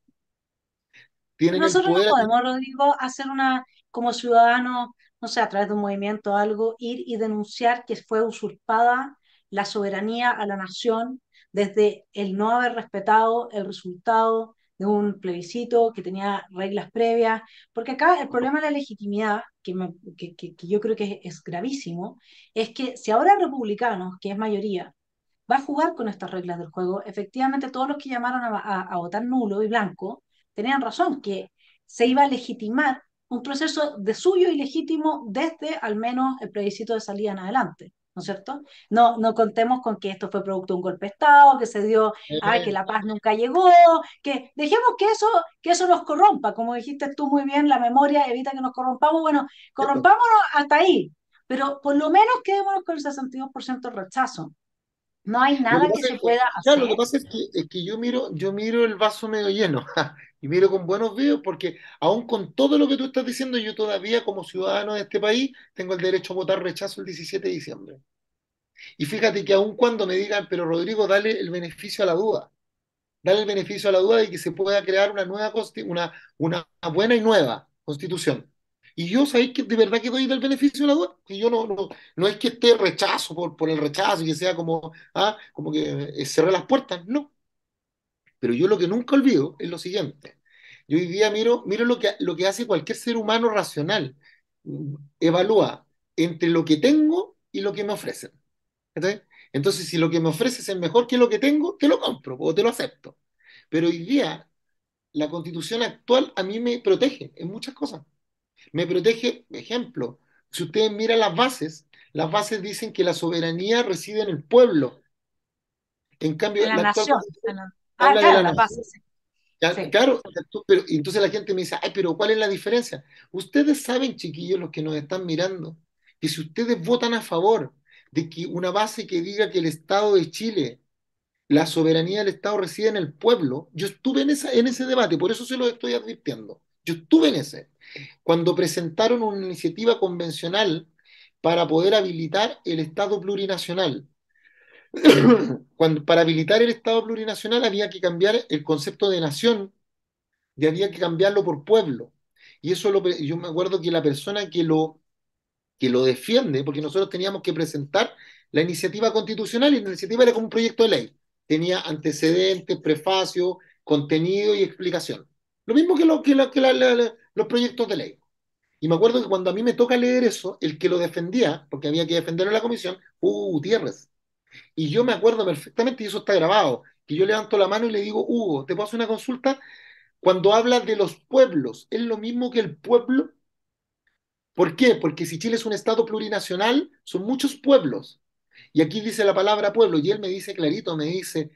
Pero Tienen el nosotros no poder. podemos, Rodrigo, hacer una, como ciudadanos, no sé, a través de un movimiento o algo, ir y denunciar que fue usurpada la soberanía a la nación desde el no haber respetado el resultado de un plebiscito que tenía reglas previas, porque acá el problema de la legitimidad, que yo creo que es gravísimo, es que si ahora republicanos, que es mayoría, va a jugar con estas reglas del juego, efectivamente todos los que llamaron a votar nulo y blanco tenían razón, que se iba a legitimar un proceso de suyo ilegítimo desde al menos el plebiscito de salida en adelante. ¿No es cierto? No, no contemos con que esto fue producto de un golpe de Estado, que se dio, que la paz nunca llegó, que dejemos que eso nos corrompa, como dijiste tú muy bien, la memoria evita que nos corrompamos, bueno, corrompámonos hasta ahí, pero por lo menos quedémonos con el 62% de rechazo. No hay Lo que nada que pasa es se que, pueda claro, lo que hacer. pasa es que yo miro el vaso medio lleno y miro con buenos videos porque aún con todo lo que tú estás diciendo, yo todavía como ciudadano de este país tengo el derecho a votar rechazo el 17 de diciembre. Y fíjate que aún cuando me digan, pero Rodrigo, dale el beneficio a la duda, dale el beneficio a la duda de que se pueda crear una nueva, una buena y nueva constitución. Y yo sabéis que de verdad que doy del beneficio de la duda, que yo no es que esté rechazo por el rechazo y que sea como que cerré las puertas, no. Pero yo lo que nunca olvido es lo siguiente. Yo hoy día miro lo que hace cualquier ser humano racional. Evalúa entre lo que tengo y lo que me ofrecen. ¿Cachai? Entonces, si lo que me ofreces es mejor que lo que tengo, te lo compro o te lo acepto. Pero hoy día, la constitución actual a mí me protege en muchas cosas. Me protege, ejemplo, si ustedes miran las bases dicen que la soberanía reside en el pueblo. En cambio, En la la actual nación. constitución Ah, habla de claro, la las nación. bases, sí. Sí. Claro, pero y entonces la gente me dice, ay, pero ¿cuál es la diferencia? Ustedes saben, chiquillos, los que nos están mirando, que si ustedes votan a favor de que una base que diga que el Estado de Chile, la soberanía del Estado reside en el pueblo, yo estuve en ese debate, por eso se lo estoy advirtiendo. Yo estuve en ese. Cuando presentaron una iniciativa convencional para poder habilitar el Estado plurinacional. Para habilitar el Estado plurinacional había que cambiar el concepto de nación y había que cambiarlo por pueblo. Y eso yo me acuerdo que la persona que lo defiende, porque nosotros teníamos que presentar la iniciativa constitucional y la iniciativa era como un proyecto de ley. Tenía antecedentes, prefacio, contenido y explicación. Lo mismo que los proyectos de ley. Y me acuerdo que cuando a mí me toca leer eso, el que lo defendía, porque había que defenderlo en la comisión, Hugo Gutiérrez. Y yo me acuerdo perfectamente, y eso está grabado, que yo levanto la mano y le digo, Hugo, ¿te puedo hacer una consulta? Cuando habla de los pueblos, ¿es lo mismo que el pueblo? ¿Por qué? Porque si Chile es un estado plurinacional, son muchos pueblos. Y aquí dice la palabra pueblo, y él me dice clarito, me dice,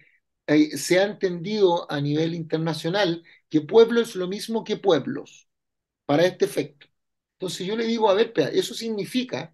se ha entendido a nivel internacional que pueblo es lo mismo que pueblos, para este efecto. Entonces yo le digo, a ver, espera, eso significa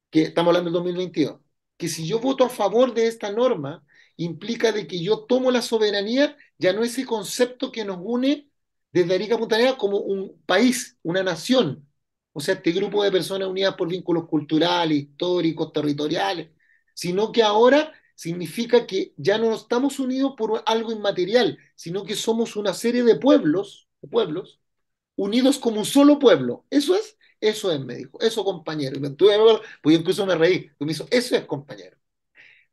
que estamos hablando del 2022, que si yo voto a favor de esta norma, implica de que yo tomo la soberanía, ya no ese concepto que nos une desde Arica a Punta Arenas como un país, una nación, o sea, este grupo de personas unidas por vínculos culturales, históricos, territoriales, sino que ahora significa que ya no estamos unidos por algo inmaterial, sino que somos una serie de pueblos unidos como un solo pueblo. Eso es, me dijo, eso compañero. Pues yo incluso me reí, me hizo, eso es compañero.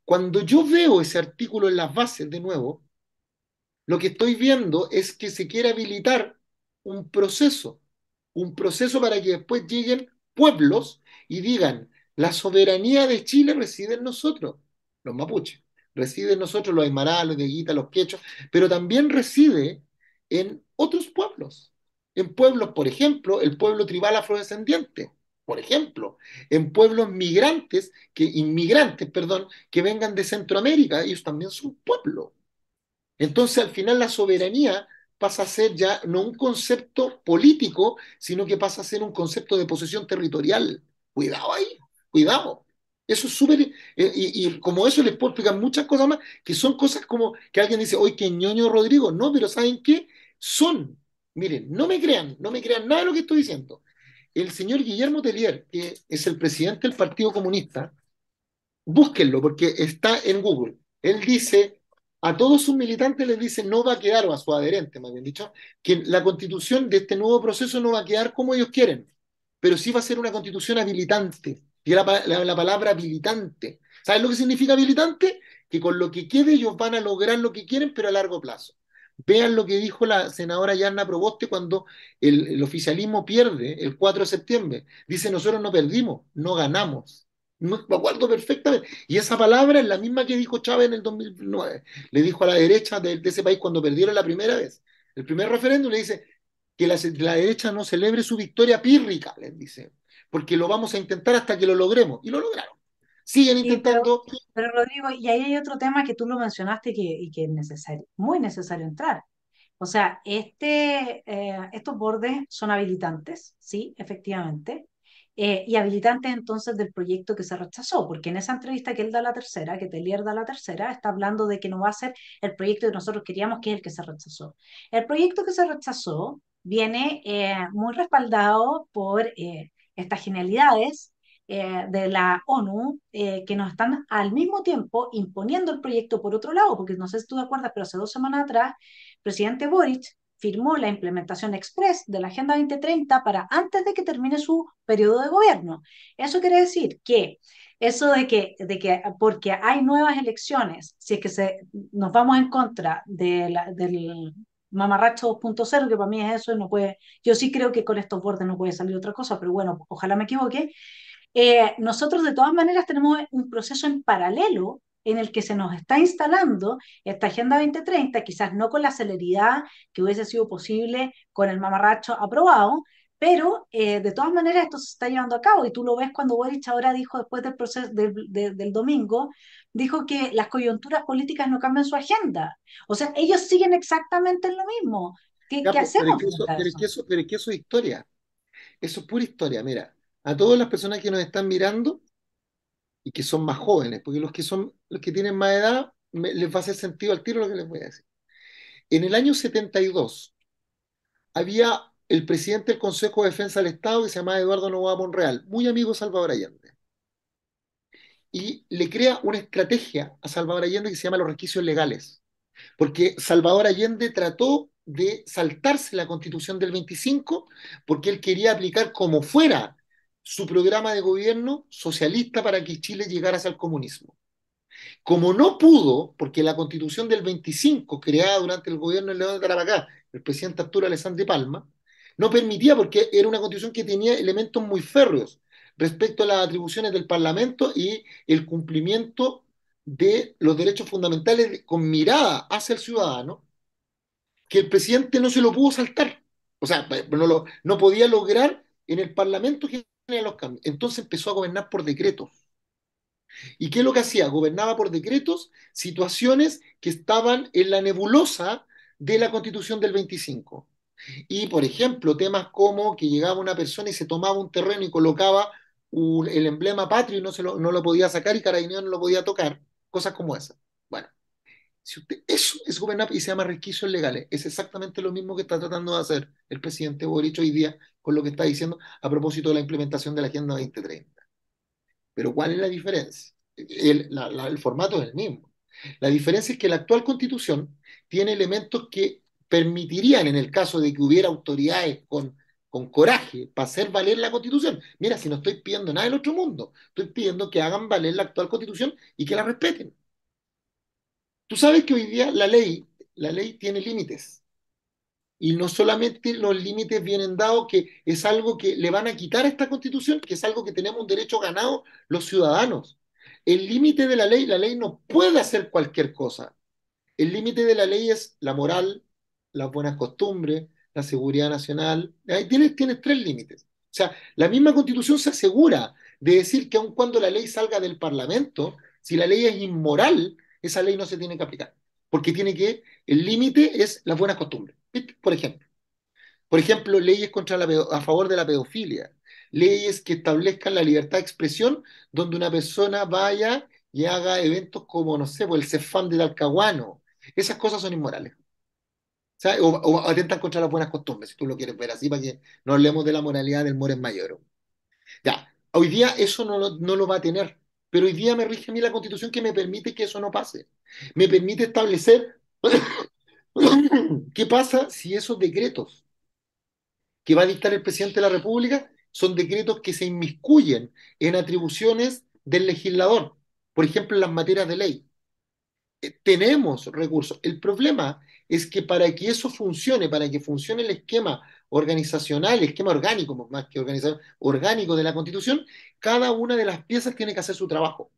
Cuando yo veo ese artículo en las bases de nuevo, lo que estoy viendo es que se quiere habilitar un proceso, un proceso para que después lleguen pueblos y digan, la soberanía de Chile reside en nosotros, los mapuches, reside en nosotros los aymaras, los dieguitas, los quechos, pero también reside en otros pueblos, en pueblos, por ejemplo, el pueblo tribal afrodescendiente, por ejemplo, en pueblos inmigrantes, perdón, que vengan de Centroamérica, ellos también son pueblos. Entonces, al final, la soberanía pasa a ser ya no un concepto político, sino que pasa a ser un concepto de posesión territorial. Cuidado ahí, cuidado. Eso es súper. Y como eso les puedo explicar muchas cosas más, que son cosas como que alguien dice, oye, qué ñoño Rodrigo. No, pero ¿saben qué? Son. Miren, no me crean nada de lo que estoy diciendo. El señor Guillermo Tellier, que es el presidente del Partido Comunista, búsquenlo porque está en Google. Él dice, a todos sus militantes les dice, no va a quedar, o a sus adherentes, más bien dicho, que la constitución de este nuevo proceso no va a quedar como ellos quieren, pero sí va a ser una constitución habilitante. Y la palabra habilitante. ¿Sabes lo que significa habilitante? Que con lo que quede ellos van a lograr lo que quieren, pero a largo plazo. Vean lo que dijo la senadora Yarna Proboste cuando el oficialismo pierde el 4 de septiembre. Dice, nosotros no perdimos, no ganamos. Me acuerdo perfectamente. Y esa palabra es la misma que dijo Chávez en el 2009. Le dijo a la derecha de ese país cuando perdieron la primera vez. El primer referéndum le dice que la derecha no celebre su victoria pírrica, les dice, porque lo vamos a intentar hasta que lo logremos. Y lo lograron. Siguen Sí, intentando. pero Rodrigo, y ahí hay otro tema que tú lo mencionaste y que es necesario, muy necesario entrar. O sea, estos bordes son habilitantes, sí, efectivamente, y habilitantes entonces del proyecto que se rechazó, porque en esa entrevista que él da la tercera, que Telier da la tercera, está hablando de que no va a ser el proyecto que nosotros queríamos, que es el que se rechazó. El proyecto que se rechazó viene muy respaldado por estas genialidades de la ONU que nos están al mismo tiempo imponiendo el proyecto por otro lado, porque no sé si tú te acuerdas, pero hace 2 semanas atrás presidente Boric firmó la implementación express de la Agenda 2030 para antes de que termine su periodo de gobierno. Eso quiere decir que eso de que porque hay nuevas elecciones, si es que nos vamos en contra del mamarracho 2.0, que para mí es eso, y no puede, yo sí creo que con estos bordes no puede salir otra cosa, pero bueno, ojalá me equivoque, nosotros de todas maneras tenemos un proceso en paralelo en el que se nos está instalando esta Agenda 2030, quizás no con la celeridad que hubiese sido posible con el mamarracho aprobado, pero de todas maneras esto se está llevando a cabo y tú lo ves cuando Boric ahora dijo después del proceso del domingo, dijo que las coyunturas políticas no cambian su agenda. O sea, ellos siguen exactamente en lo mismo. ¿Qué Ya, pues, pero es hacemos que eso, frente a pero es eso? que eso, pero es que eso es historia. Eso es pura historia. Mira, a todas las personas que nos están mirando y que son más jóvenes, porque los que tienen más edad, les va a hacer sentido al tiro lo que les voy a decir. En el año 72 había el presidente del Consejo de Defensa del Estado que se llamaba Eduardo Noboa Monreal, muy amigo de Salvador Allende, y le crea una estrategia a Salvador Allende que se llama los resquicios legales, porque Salvador Allende trató de saltarse la Constitución del 25 porque él quería aplicar como fuera su programa de gobierno socialista para que Chile llegara hacia el comunismo. Como no pudo, porque la Constitución del 25, creada durante el gobierno de León de Tarapacá, el presidente Arturo Alessandri Palma, no permitía, porque era una constitución que tenía elementos muy férreos respecto a las atribuciones del Parlamento y el cumplimiento de los derechos fundamentales con mirada hacia el ciudadano, que el presidente no se lo pudo saltar. O sea, no podía lograr en el Parlamento generar los cambios. Entonces empezó a gobernar por decretos. ¿Y qué es lo que hacía? Gobernaba por decretos situaciones que estaban en la nebulosa de la Constitución del 25. Y, por ejemplo, temas como que llegaba una persona y se tomaba un terreno y colocaba el emblema patrio y no lo podía sacar y Carabineros no lo podía tocar, cosas como esas. Bueno, si eso es gobernar y se llama resquicios legales. Es exactamente lo mismo que está tratando de hacer el presidente Boric hoy día con lo que está diciendo a propósito de la implementación de la Agenda 2030. Pero ¿cuál es la diferencia? El formato es el mismo. La diferencia es que la actual constitución tiene elementos que permitirían, en el caso de que hubiera autoridades con coraje para hacer valer la constitución. Mira, si no estoy pidiendo nada del otro mundo, estoy pidiendo que hagan valer la actual constitución y que la respeten. Tú sabes que hoy día la ley tiene límites. Y no solamente los límites vienen dados, que es algo que le van a quitar a esta constitución, que es algo que tenemos un derecho ganado los ciudadanos. El límite de la ley no puede hacer cualquier cosa. El límite de la ley es la moral, las buenas costumbres, la seguridad nacional. Ahí tienes tres límites. O sea, la misma constitución se asegura de decir que aun cuando la ley salga del Parlamento, si la ley es inmoral, esa ley no se tiene que aplicar. Porque el límite es las buenas costumbres. ¿Viste? Por ejemplo, leyes a favor de la pedofilia, leyes que establezcan la libertad de expresión, donde una persona vaya y haga eventos como, no sé, pues el Cefam de Talcahuano. Esas cosas son inmorales. ¿Sabes? O atentan contra las buenas costumbres, si tú lo quieres ver así, para que no hablemos de la moralidad del mores mayor. Ya, hoy día eso no lo va a tener, pero hoy día me rige a mí la Constitución que me permite que eso no pase. Me permite establecer qué pasa si esos decretos que va a dictar el presidente de la República son decretos que se inmiscuyen en atribuciones del legislador, por ejemplo, en las materias de ley. tenemos recursos. El problema es que para que eso funcione, para que funcione el esquema organizacional, el esquema orgánico, más que organización, orgánico de la Constitución, cada una de las piezas tiene que hacer su trabajo.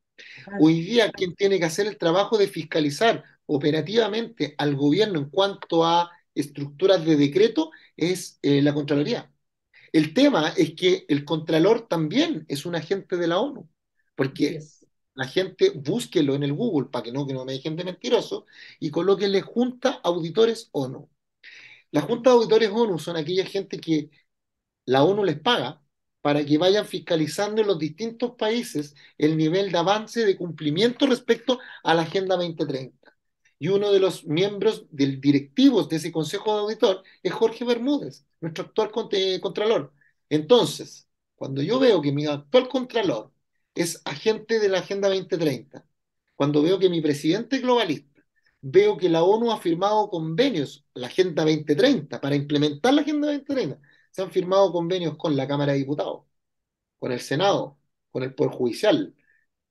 Claro. Hoy día, quien tiene que hacer el trabajo de fiscalizar operativamente al gobierno en cuanto a estructuras de decreto es la Contraloría. El tema es que el Contralor también es un agente de la ONU, Así porque es. la gente búsquelo en el Google para que no me dejen de mentiroso y colóquenle Junta Auditores ONU. Las juntas de auditores ONU son aquella gente que la ONU les paga para que vayan fiscalizando en los distintos países el nivel de avance de cumplimiento respecto a la Agenda 2030. Y uno de los miembros del directivos de ese Consejo de Auditor es Jorge Bermúdez, nuestro actual contralor. Entonces, cuando yo veo que mi actual contralor es agente de la Agenda 2030, cuando veo que mi presidente es globalista, veo que la ONU ha firmado convenios, la Agenda 2030, para implementar la Agenda 2030, se han firmado convenios con la Cámara de Diputados, con el Senado, con el Poder Judicial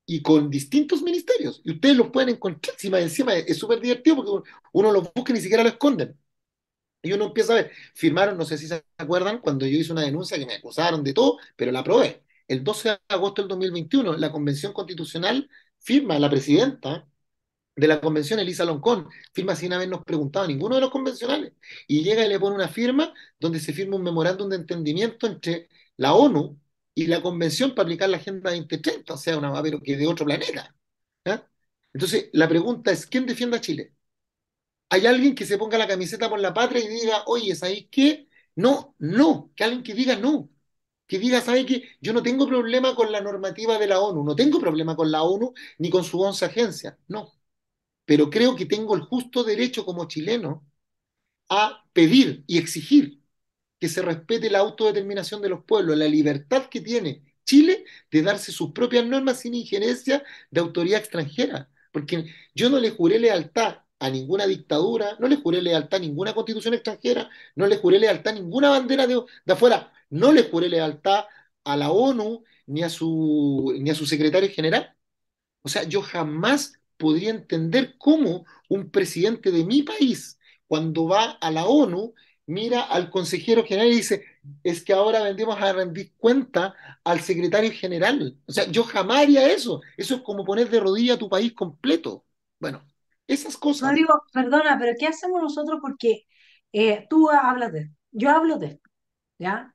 y con distintos ministerios. Y ustedes los pueden encontrar encima es súper divertido porque uno los busca y ni siquiera lo esconden. Y uno empieza a ver, firmaron, no sé si se acuerdan, cuando yo hice una denuncia que me acusaron de todo, pero la aprobé. El 12 de agosto del 2021, la Convención Constitucional firma la presidenta de la convención, Elisa Loncón, firma sin habernos preguntado a ninguno de los convencionales, y llega y le pone una firma donde se firma un memorándum de entendimiento entre la ONU y la convención para aplicar la Agenda 2030, o sea, una pero que de otro planeta. ¿Ya? Entonces, la pregunta es, ¿quién defiende a Chile? ¿Hay alguien que se ponga la camiseta por la patria y diga, oye, ¿sabéis qué? No, no, que alguien que diga no, que diga, ¿sabe qué? Yo no tengo problema con la normativa de la ONU, no tengo problema con la ONU ni con su 11 agencias, no, pero creo que tengo el justo derecho como chileno a pedir y exigir que se respete la autodeterminación de los pueblos, la libertad que tiene Chile de darse sus propias normas sin injerencia de autoridad extranjera. Porque yo no le juré lealtad a ninguna dictadura, no le juré lealtad a ninguna constitución extranjera, no le juré lealtad a ninguna bandera de afuera, no le juré lealtad a la ONU ni a su secretario general. O sea, yo jamás podría entender cómo un presidente de mi país, cuando va a la ONU, mira al consejero general y dice, es que ahora vendemos a rendir cuenta al secretario general. O sea, yo jamás haría eso. Eso es como poner de rodilla a tu país completo. Bueno, esas cosas. Rodrigo, perdona, pero ¿qué hacemos nosotros? Porque tú hablas de esto, yo hablo de esto, ¿ya?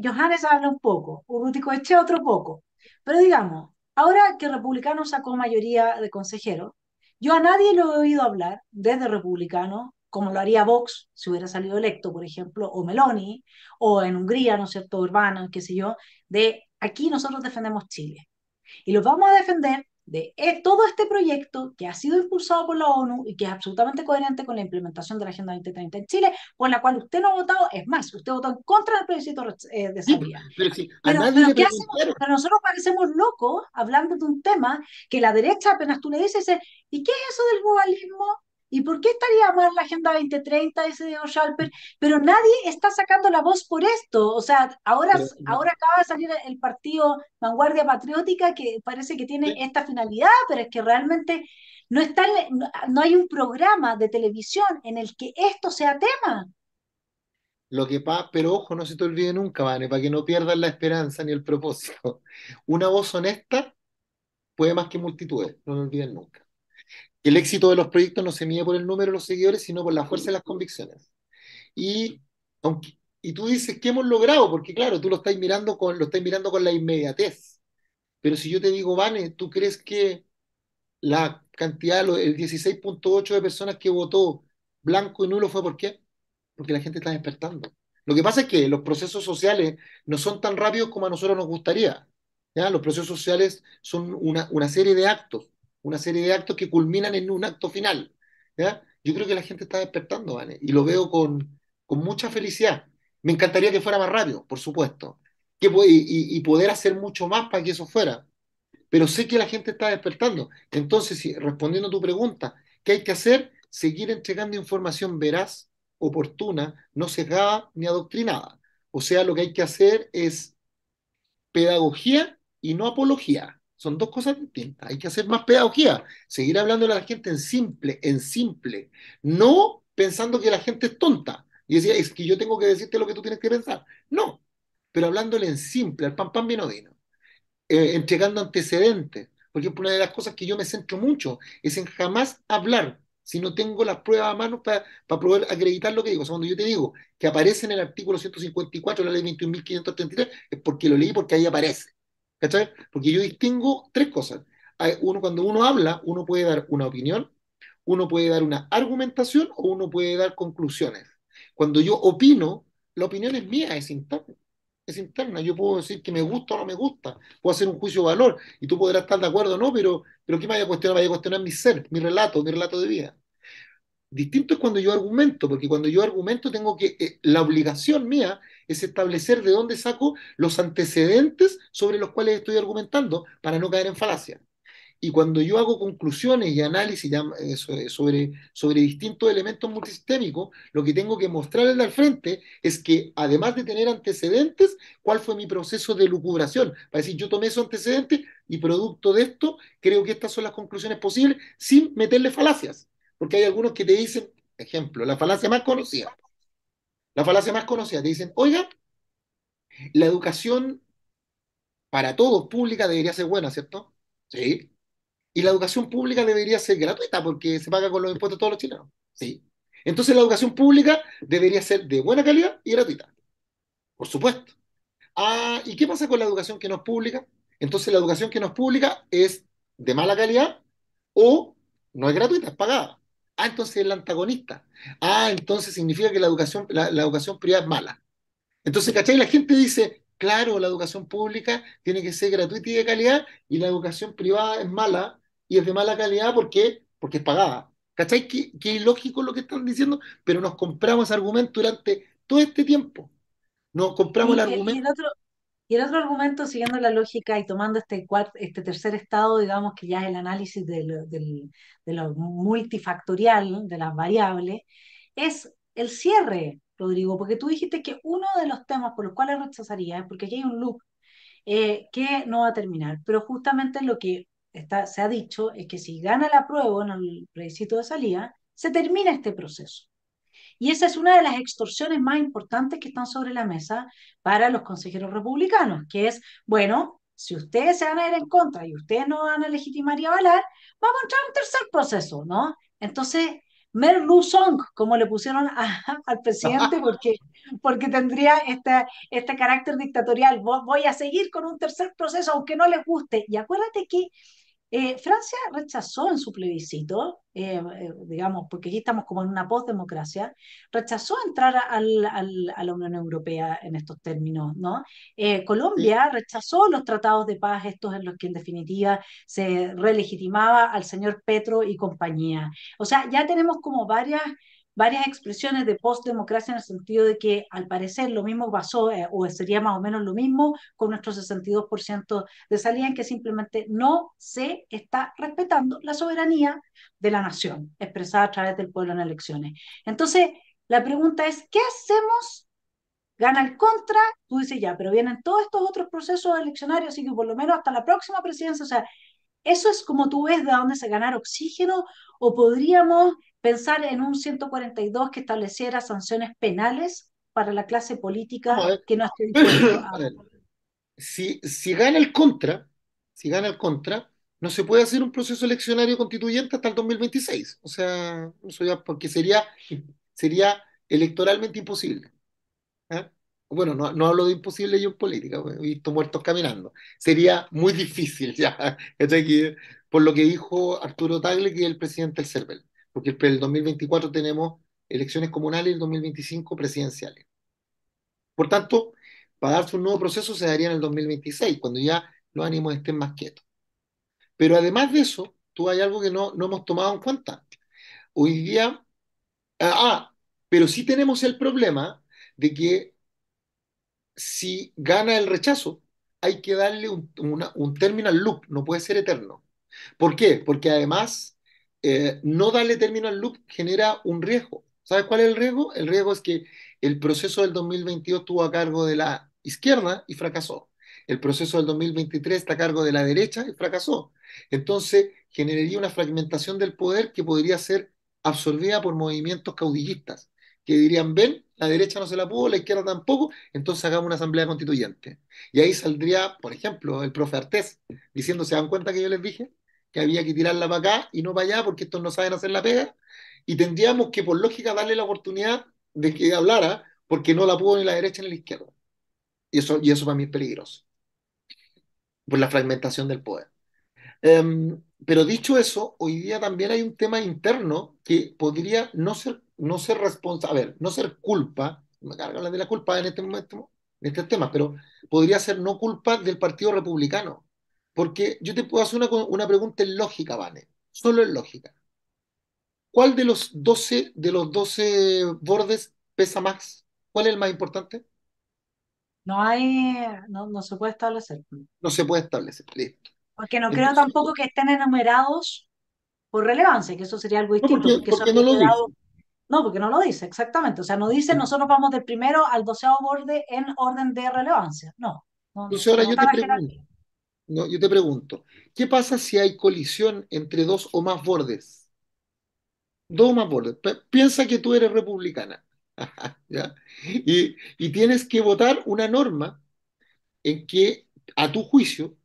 Johannes habla un poco, Urruti Coechea otro poco. Pero digamos, ahora que Republicano sacó mayoría de consejeros, yo a nadie lo he oído hablar desde Republicano, como lo haría Vox si hubiera salido electo, por ejemplo, o Meloni, o en Hungría, ¿no es cierto?, Urbano, qué sé yo, de aquí nosotros defendemos Chile. Y los vamos a defender de todo este proyecto que ha sido impulsado por la ONU y que es absolutamente coherente con la implementación de la Agenda 2030 en Chile, por la cual usted no ha votado, es más, usted votó en contra del plebiscito de Sí, salida. pero si a Pero, nadie le ¿qué hacemos? preguntaron. Pero nosotros parecemos locos hablando de un tema que la derecha apenas tú le dices, dice, ¿y qué es eso del globalismo? ¿Y por qué estaría mal la Agenda 2030, ese de Schalper? Pero nadie está sacando la voz por esto. O sea, ahora, Pero, ahora acaba de salir el partido Vanguardia Patriótica que parece que tiene sí, esta finalidad, pero es que realmente no, está, no hay un programa de televisión en el que esto sea tema. lo que pasa, pero ojo, no se te olvide nunca, Vane, para que no pierdas la esperanza ni el propósito. Una voz honesta puede más que multitudes, no lo olviden nunca. El éxito de los proyectos no se mide por el número de los seguidores, sino por la fuerza de las convicciones. Y, y tú dices, ¿qué hemos logrado? Porque claro, tú lo estás mirando con la inmediatez. Pero si yo te digo, Vane, ¿tú crees que la cantidad, el 16,8 de personas que votó blanco y nulo fue por qué? Porque la gente está despertando. Lo que pasa es que los procesos sociales no son tan rápidos como a nosotros nos gustaría. ¿Ya? Los procesos sociales son una serie de actos que culminan en un acto final. ¿Ya? Yo creo que la gente está despertando, ¿vale? Y lo veo con mucha felicidad. Me encantaría que fuera más rápido, por supuesto, y poder hacer mucho más para que eso fuera, pero sé que la gente está despertando. Entonces, respondiendo a tu pregunta, ¿qué hay que hacer? Seguir entregando información veraz, oportuna, no sesgada ni adoctrinada. O sea, lo que hay que hacer es pedagogía y no apología. Son dos cosas distintas. Hay que hacer más pedagogía, seguir hablando a la gente en simple, no pensando que la gente es tonta. Y decía, es que yo tengo que decirte lo que tú tienes que pensar. No, pero hablándole en simple, al pan pan vino vino, entregando antecedentes. Por ejemplo, una de las cosas que yo me centro mucho es en jamás hablar si no tengo las pruebas a mano para poder acreditar lo que digo. O sea, cuando yo te digo que aparece en el artículo 154 de la ley 21.533, es porque lo leí, porque ahí aparece. ¿Cachai? Porque yo distingo tres cosas. Cuando uno habla, uno puede dar una opinión, uno puede dar una argumentación o uno puede dar conclusiones. Cuando yo opino, la opinión es mía, es interna. Es interna. Yo puedo decir que me gusta o no me gusta, puedo hacer un juicio de valor y tú podrás estar de acuerdo o no, pero ¿qué me vaya a cuestionar? Vaya a cuestionar mi ser, mi relato de vida. Distinto es cuando yo argumento, porque cuando yo argumento tengo que, la obligación mía es establecer de dónde saco los antecedentes sobre los cuales estoy argumentando para no caer en falacia. Y cuando yo hago conclusiones y análisis sobre distintos elementos multisistémicos, lo que tengo que mostrarle al frente es que, además de tener antecedentes, cuál fue mi proceso de lucubración. Para decir, yo tomé esos antecedentes y producto de esto, creo que estas son las conclusiones posibles sin meterle falacias. Porque hay algunos que te dicen, ejemplo, la falacia más conocida, te dicen, oiga, la educación para todos pública debería ser buena, ¿cierto? Sí. Y la educación pública debería ser gratuita porque se paga con los impuestos de todos los chilenos. Sí. Entonces la educación pública debería ser de buena calidad y gratuita. Por supuesto. Ah, ¿y qué pasa con la educación que no es pública? Entonces la educación que no es pública es de mala calidad o no es gratuita, es pagada. Ah, entonces es el antagonista. Ah, entonces significa que la educación privada es mala. Entonces, ¿cachai? La gente dice, claro, la educación pública tiene que ser gratuita y de calidad, y la educación privada es mala y es de mala calidad porque es pagada. ¿Cachai? Qué ilógico lo que están diciendo, pero nos compramos ese argumento durante todo este tiempo. Nos compramos el Y, y argumento. el otro, y el otro argumento, siguiendo la lógica y tomando este tercer estado, digamos que ya es el análisis de lo multifactorial, de las variables, es el cierre, Rodrigo, porque tú dijiste que uno de los temas por los cuales rechazaría, porque aquí hay un loop que no va a terminar, pero justamente lo que se ha dicho es que si gana la prueba en el plebiscito de salida, se termina este proceso. Y esa es una de las extorsiones más importantes que están sobre la mesa para los consejeros republicanos, que es, bueno, si ustedes se van a ir en contra y ustedes no van a legitimar y avalar, vamos a entrar a un tercer proceso, ¿no? Entonces, Mer Song, como le pusieron al presidente, porque tendría este carácter dictatorial. Voy a seguir con un tercer proceso, aunque no les guste. Y acuérdate que Francia rechazó en su plebiscito, digamos, porque aquí estamos como en una postdemocracia, rechazó entrar a la Unión Europea en estos términos, ¿no? Sí. Colombia rechazó los tratados de paz, estos en los que en definitiva se relegitimaba al señor Petro y compañía. O sea, ya tenemos como varias expresiones de postdemocracia en el sentido de que al parecer lo mismo pasó, o sería más o menos lo mismo con nuestro 62% de salida, en que simplemente no se está respetando la soberanía de la nación, expresada a través del pueblo en elecciones. Entonces, la pregunta es, ¿qué hacemos? Gana el contra, tú dices ya, pero vienen todos estos otros procesos eleccionarios, así que por lo menos hasta la próxima presidencia, o sea, eso es como tú ves de dónde se ganar oxígeno, o podríamos pensar en un 142 que estableciera sanciones penales para la clase Vamos a política ver. que no esté dispuesto A a... ver, si gana el contra, si gana el contra, no se puede hacer un proceso eleccionario constituyente hasta el 2026. O sea, eso ya, porque sería electoralmente imposible. ¿Ah? Bueno, no hablo de imposible yo en política, pues, he visto muertos caminando. Sería muy difícil ya, ¿cachai? Por lo que dijo Arturo Tagle, que es el presidente del CERVEL, porque el 2024 tenemos elecciones comunales y el 2025 presidenciales. Por tanto, para darse un nuevo proceso se daría en el 2026, cuando ya los ánimos estén más quietos. Pero además de eso, tú hay algo que no hemos tomado en cuenta. Hoy día, ah, pero sí tenemos el problema de que si gana el rechazo, hay que darle un terminal loop, no puede ser eterno. ¿Por qué? Porque además, no darle terminal loop genera un riesgo. ¿Sabes cuál es el riesgo? El riesgo es que el proceso del 2022 estuvo a cargo de la izquierda y fracasó. El proceso del 2023 está a cargo de la derecha y fracasó. Entonces, generaría una fragmentación del poder que podría ser absorbida por movimientos caudillistas, que dirían, ven, la derecha no se la pudo, la izquierda tampoco, entonces hagamos una asamblea constituyente. Y ahí saldría, por ejemplo, el profe Artés, diciendo, ¿se dan cuenta que yo les dije que había que tirarla para acá y no para allá porque estos no saben hacer la pega? Y tendríamos que, por lógica, darle la oportunidad de que hablara, porque no la pudo ni la derecha ni la izquierda. Y eso para mí es peligroso, por la fragmentación del poder. Pero dicho eso, hoy día también hay un tema interno que podría no ser responsable, a ver, no ser culpa, me cargan las de la culpa en este momento, en este tema, pero podría ser no culpa del Partido Republicano. Porque yo te puedo hacer una pregunta en lógica, Vane, solo en lógica. ¿Cuál de los doce bordes pesa más? ¿Cuál es el más importante? No se puede establecer. No se puede establecer. Listo. Porque no creo Entonces, tampoco que estén enumerados por relevancia, que eso sería algo no, distinto, porque, porque eso porque es no lo enumerado. dice. No, porque no lo dice, exactamente. O sea, no dice nosotros vamos del primero al 12.º borde en orden de relevancia. No, Entonces ahora no yo está te la pregunto, jerarquía. no, yo te pregunto, ¿qué pasa si hay colisión entre dos o más bordes? Dos o más bordes. Piensa que tú eres republicana, ¿ya? Y tienes que votar una norma en que, a tu juicio,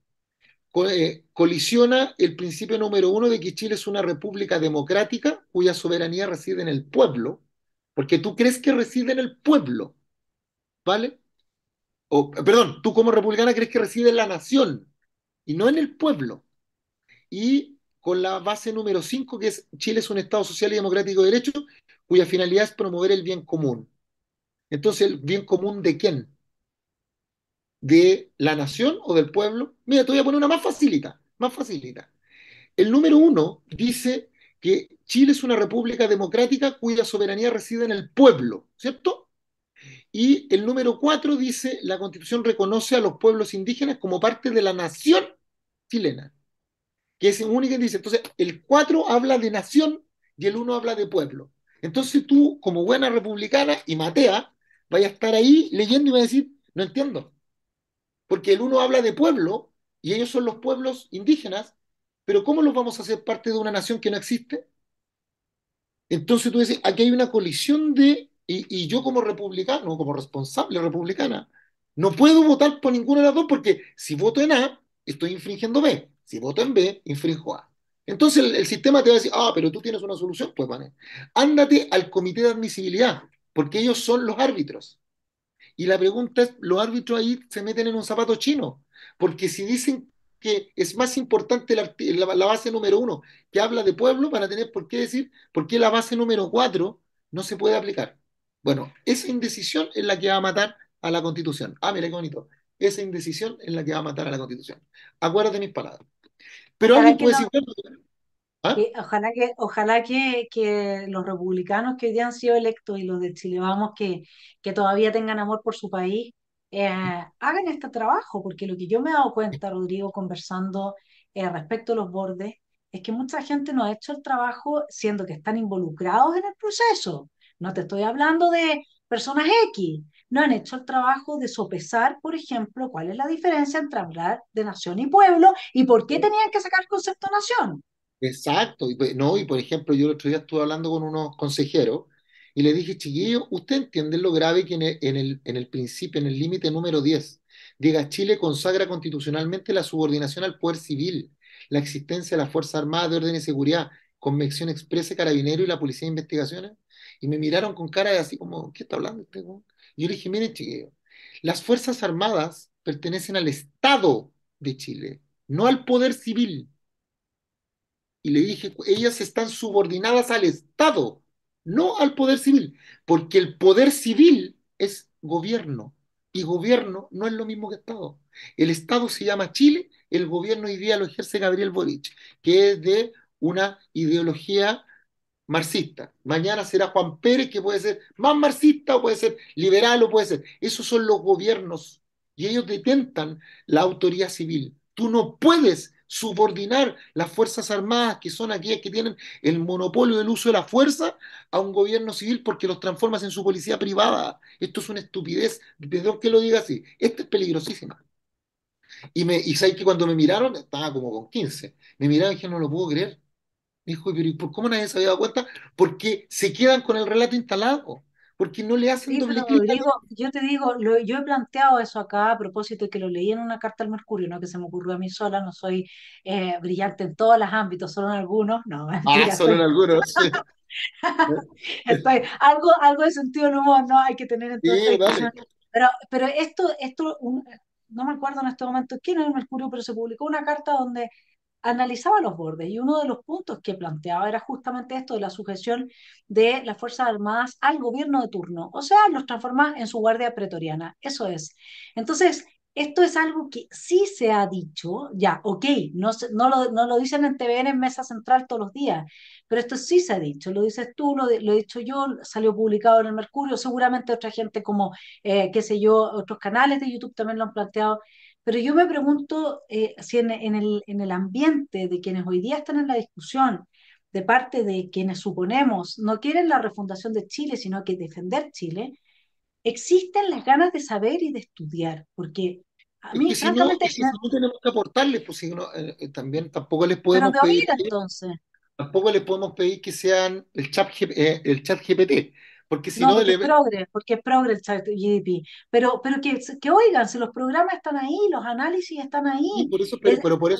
colisiona el principio número uno de que Chile es una república democrática cuya soberanía reside en el pueblo, porque tú crees que reside en el pueblo, ¿vale? O, perdón, tú como republicana crees que reside en la nación y no en el pueblo. Y con la base número 5 que es Chile es un Estado social y democrático de derecho, cuya finalidad es promover el bien común. Entonces, ¿el bien común de quién? ¿De la nación o del pueblo? Mira, te voy a poner una más facilita, más facilita. El número uno dice que Chile es una república democrática cuya soberanía reside en el pueblo, ¿cierto? Y el número 4 dice, la Constitución reconoce a los pueblos indígenas como parte de la nación chilena, que es única y dice, entonces el 4 habla de nación y el uno habla de pueblo. Entonces tú, como buena republicana y matea, vaya a estar ahí leyendo y va a decir, no entiendo, porque el uno habla de pueblo y ellos son los pueblos indígenas, pero ¿cómo los vamos a hacer parte de una nación que no existe? Entonces tú dices, aquí hay una colisión y yo como republicano, como responsable republicana, no puedo votar por ninguna de las dos porque si voto en A, estoy infringiendo B. Si voto en B, infringo A. Entonces el sistema te va a decir, pero tú tienes una solución, pues vale. Ándate al comité de admisibilidad, porque ellos son los árbitros. Y la pregunta es, los árbitros ahí se meten en un zapato chino, porque si dicen que es más importante la base número uno que habla de pueblo, van a tener por qué decir por qué la base número cuatro no se puede aplicar. Bueno, esa indecisión es la que va a matar a la Constitución. Mira qué bonito. Esa indecisión es la que va a matar a la Constitución. Acuérdate mis palabras. Pero Ojalá alguien que puede no, decir, bueno, ¿ah? ojalá que los republicanos que hoy día han sido electos y los de Chile Vamos que todavía tengan amor por su país, hagan este trabajo, porque lo que yo me he dado cuenta, Rodrigo, conversando respecto a los bordes, es que mucha gente no ha hecho el trabajo siendo que están involucrados en el proceso. No te estoy hablando de personas X. No han hecho el trabajo de sopesar, por ejemplo, cuál es la diferencia entre hablar de nación y pueblo y por qué tenían que sacar el concepto nación. Exacto, no, y por ejemplo, yo el otro día estuve hablando con unos consejeros y le dije, chiquillos, ¿usted entiende lo grave que en el principio, en el límite número 10 diga Chile consagra constitucionalmente la subordinación al poder civil, la existencia de las Fuerzas Armadas de Orden y Seguridad, con mención expresa Carabinero y la Policía de Investigaciones? Y me miraron con cara de así como, ¿qué está hablando usted, güey? Y yo le dije, miren, chiquillos, las Fuerzas Armadas pertenecen al Estado de Chile, no al poder civil. Y le dije, ellas están subordinadas al Estado, no al poder civil, porque el poder civil es gobierno y gobierno no es lo mismo que Estado. El Estado se llama Chile, el gobierno hoy día lo ejerce Gabriel Boric, que es de una ideología marxista. Mañana será Juan Pérez, que puede ser más marxista o puede ser liberal o puede ser. Esos son los gobiernos y ellos detentan la autoridad civil. Tú no puedes subordinar las Fuerzas Armadas, que son aquellas que tienen el monopolio del uso de la fuerza, a un gobierno civil porque los transformas en su policía privada. Esto es una estupidez. Perdón que lo diga así. Esto es peligrosísimo. Y sabes que cuando me miraron, estaba como con 15, me miraron y dije, no lo puedo creer. Me dijo, pero ¿y por cómo nadie se había dado cuenta? Porque se quedan con el relato instalado, porque no le hacen Sí, pero doble clic Rodrigo, yo te digo, yo he planteado eso acá a propósito de que lo leí en una carta al Mercurio, no que se me ocurrió a mí sola, no soy brillante en todos los ámbitos, solo en algunos, no, Ah, mentira, solo en estoy, algunos. algo de sentido del humor, ¿no? Hay que tener en toda esta Sí, discusión. dale. Pero no me acuerdo en este momento quién es el Mercurio, pero se publicó una carta donde analizaba los bordes y uno de los puntos que planteaba era justamente esto de la sujeción de las Fuerzas Armadas al gobierno de turno, o sea, los transforma en su guardia pretoriana, eso es. Entonces, esto es algo que sí se ha dicho, ya, ok, no lo dicen en TVN en Mesa Central todos los días, pero esto sí se ha dicho, lo dices tú, lo he dicho yo, salió publicado en el Mercurio, seguramente otra gente como, qué sé yo, otros canales de YouTube también lo han planteado, pero yo me pregunto si en el ambiente de quienes hoy día están en la discusión, de parte de quienes suponemos no quieren la refundación de Chile, sino que defender Chile, existen las ganas de saber y de estudiar, porque a Es mí, que si no, francamente, es que si no tenemos que aportarles, pues si no, también tampoco les pero podemos de pedir oír entonces. tampoco les podemos pedir que sean el chat GPT, porque si No, no, porque es progre el chat GDP. Pero que oigan, si los programas están ahí, los análisis están ahí. sí, por eso, Es- pero por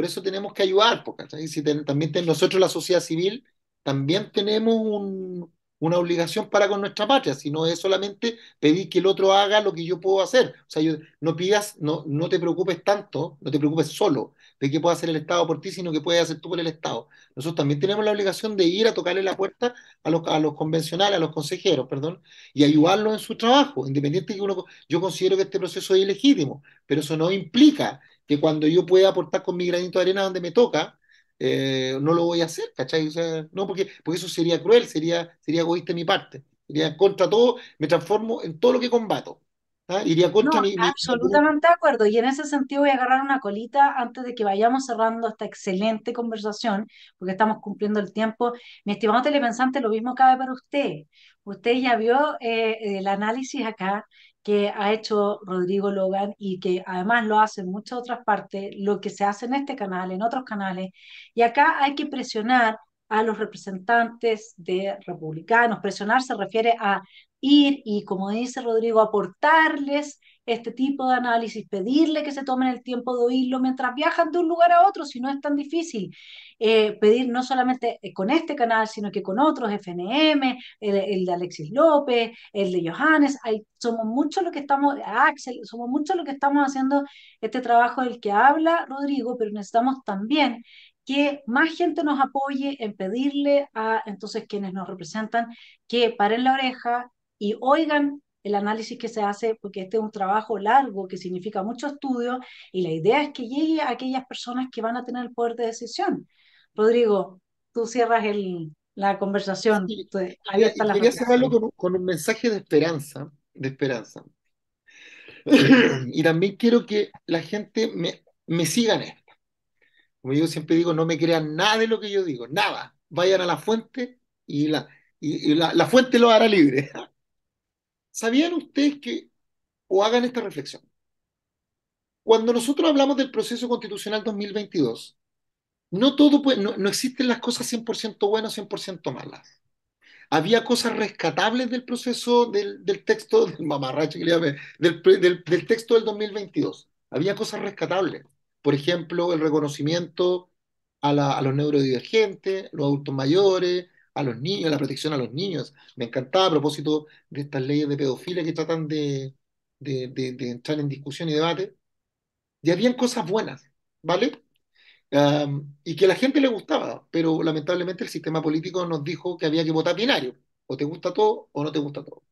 eso tenemos que ayudar, porque si también nosotros, la sociedad civil, también tenemos una obligación para con nuestra patria, si no es solamente pedir que el otro haga lo que yo puedo hacer. O sea, no pidas, no te preocupes tanto, no te preocupes solo de qué puede hacer el Estado por ti, sino que puedes hacer tú por el Estado. Nosotros también tenemos la obligación de ir a tocarle la puerta a los convencionales, a los consejeros, perdón, y ayudarlos en su trabajo, independiente de que yo considero que este proceso es ilegítimo, pero eso no implica que cuando yo pueda aportar con mi granito de arena donde me toca, no lo voy a hacer, ¿cachai? O sea, no, porque eso sería cruel, sería egoísta de mi parte. Iría contra todo, me transformo en todo lo que combato. ¿Ah? Iría No, contra absolutamente de acuerdo. Y en ese sentido voy a agarrar una colita antes de que vayamos cerrando esta excelente conversación, porque estamos cumpliendo el tiempo. Mi estimado telepensante, lo mismo cabe para usted. Usted ya vio el análisis acá que ha hecho Rodrigo Logan y que además lo hace en muchas otras partes, lo que se hace en este canal, en otros canales. Y acá hay que presionar a los representantes de republicanos. Presionar se refiere a ir y, como dice Rodrigo, aportarles este tipo de análisis, pedirle que se tomen el tiempo de oírlo mientras viajan de un lugar a otro, si no es tan difícil. Pedir no solamente con este canal, sino que con otros, FNM, el de Alexis López, el de Johannes, somos muchos los que estamos, Axel, somos muchos los que estamos haciendo este trabajo del que habla Rodrigo, pero necesitamos también que más gente nos apoye en pedirle a entonces quienes nos representan que paren la oreja y oigan el análisis que se hace, porque este es un trabajo largo que significa mucho estudio y la idea es que llegue a aquellas personas que van a tener el poder de decisión. Rodrigo, tú cierras la conversación, y, abierta y la quería cerrarlo reflexión. con un mensaje de esperanza, de esperanza. Y también quiero que la gente me siga en esto. Como yo siempre digo, no me crean nada de lo que yo digo, nada. Vayan a la fuente y la fuente lo hará libre. ¿Sabían ustedes o hagan esta reflexión? Cuando nosotros hablamos del proceso constitucional 2022, no existen las cosas 100% buenas o 100% malas. Había cosas rescatables del proceso del texto, del mamarracho que le llamé, del texto del 2022. Había cosas rescatables. Por ejemplo, el reconocimiento a los neurodivergentes, los adultos mayores, a los niños, la protección a los niños. Me encantaba a propósito de estas leyes de pedofilia que tratan de entrar en discusión y debate. Y habían cosas buenas, ¿vale? Y que a la gente le gustaba, pero lamentablemente el sistema político nos dijo que había que votar binario, o te gusta todo o no te gusta todo.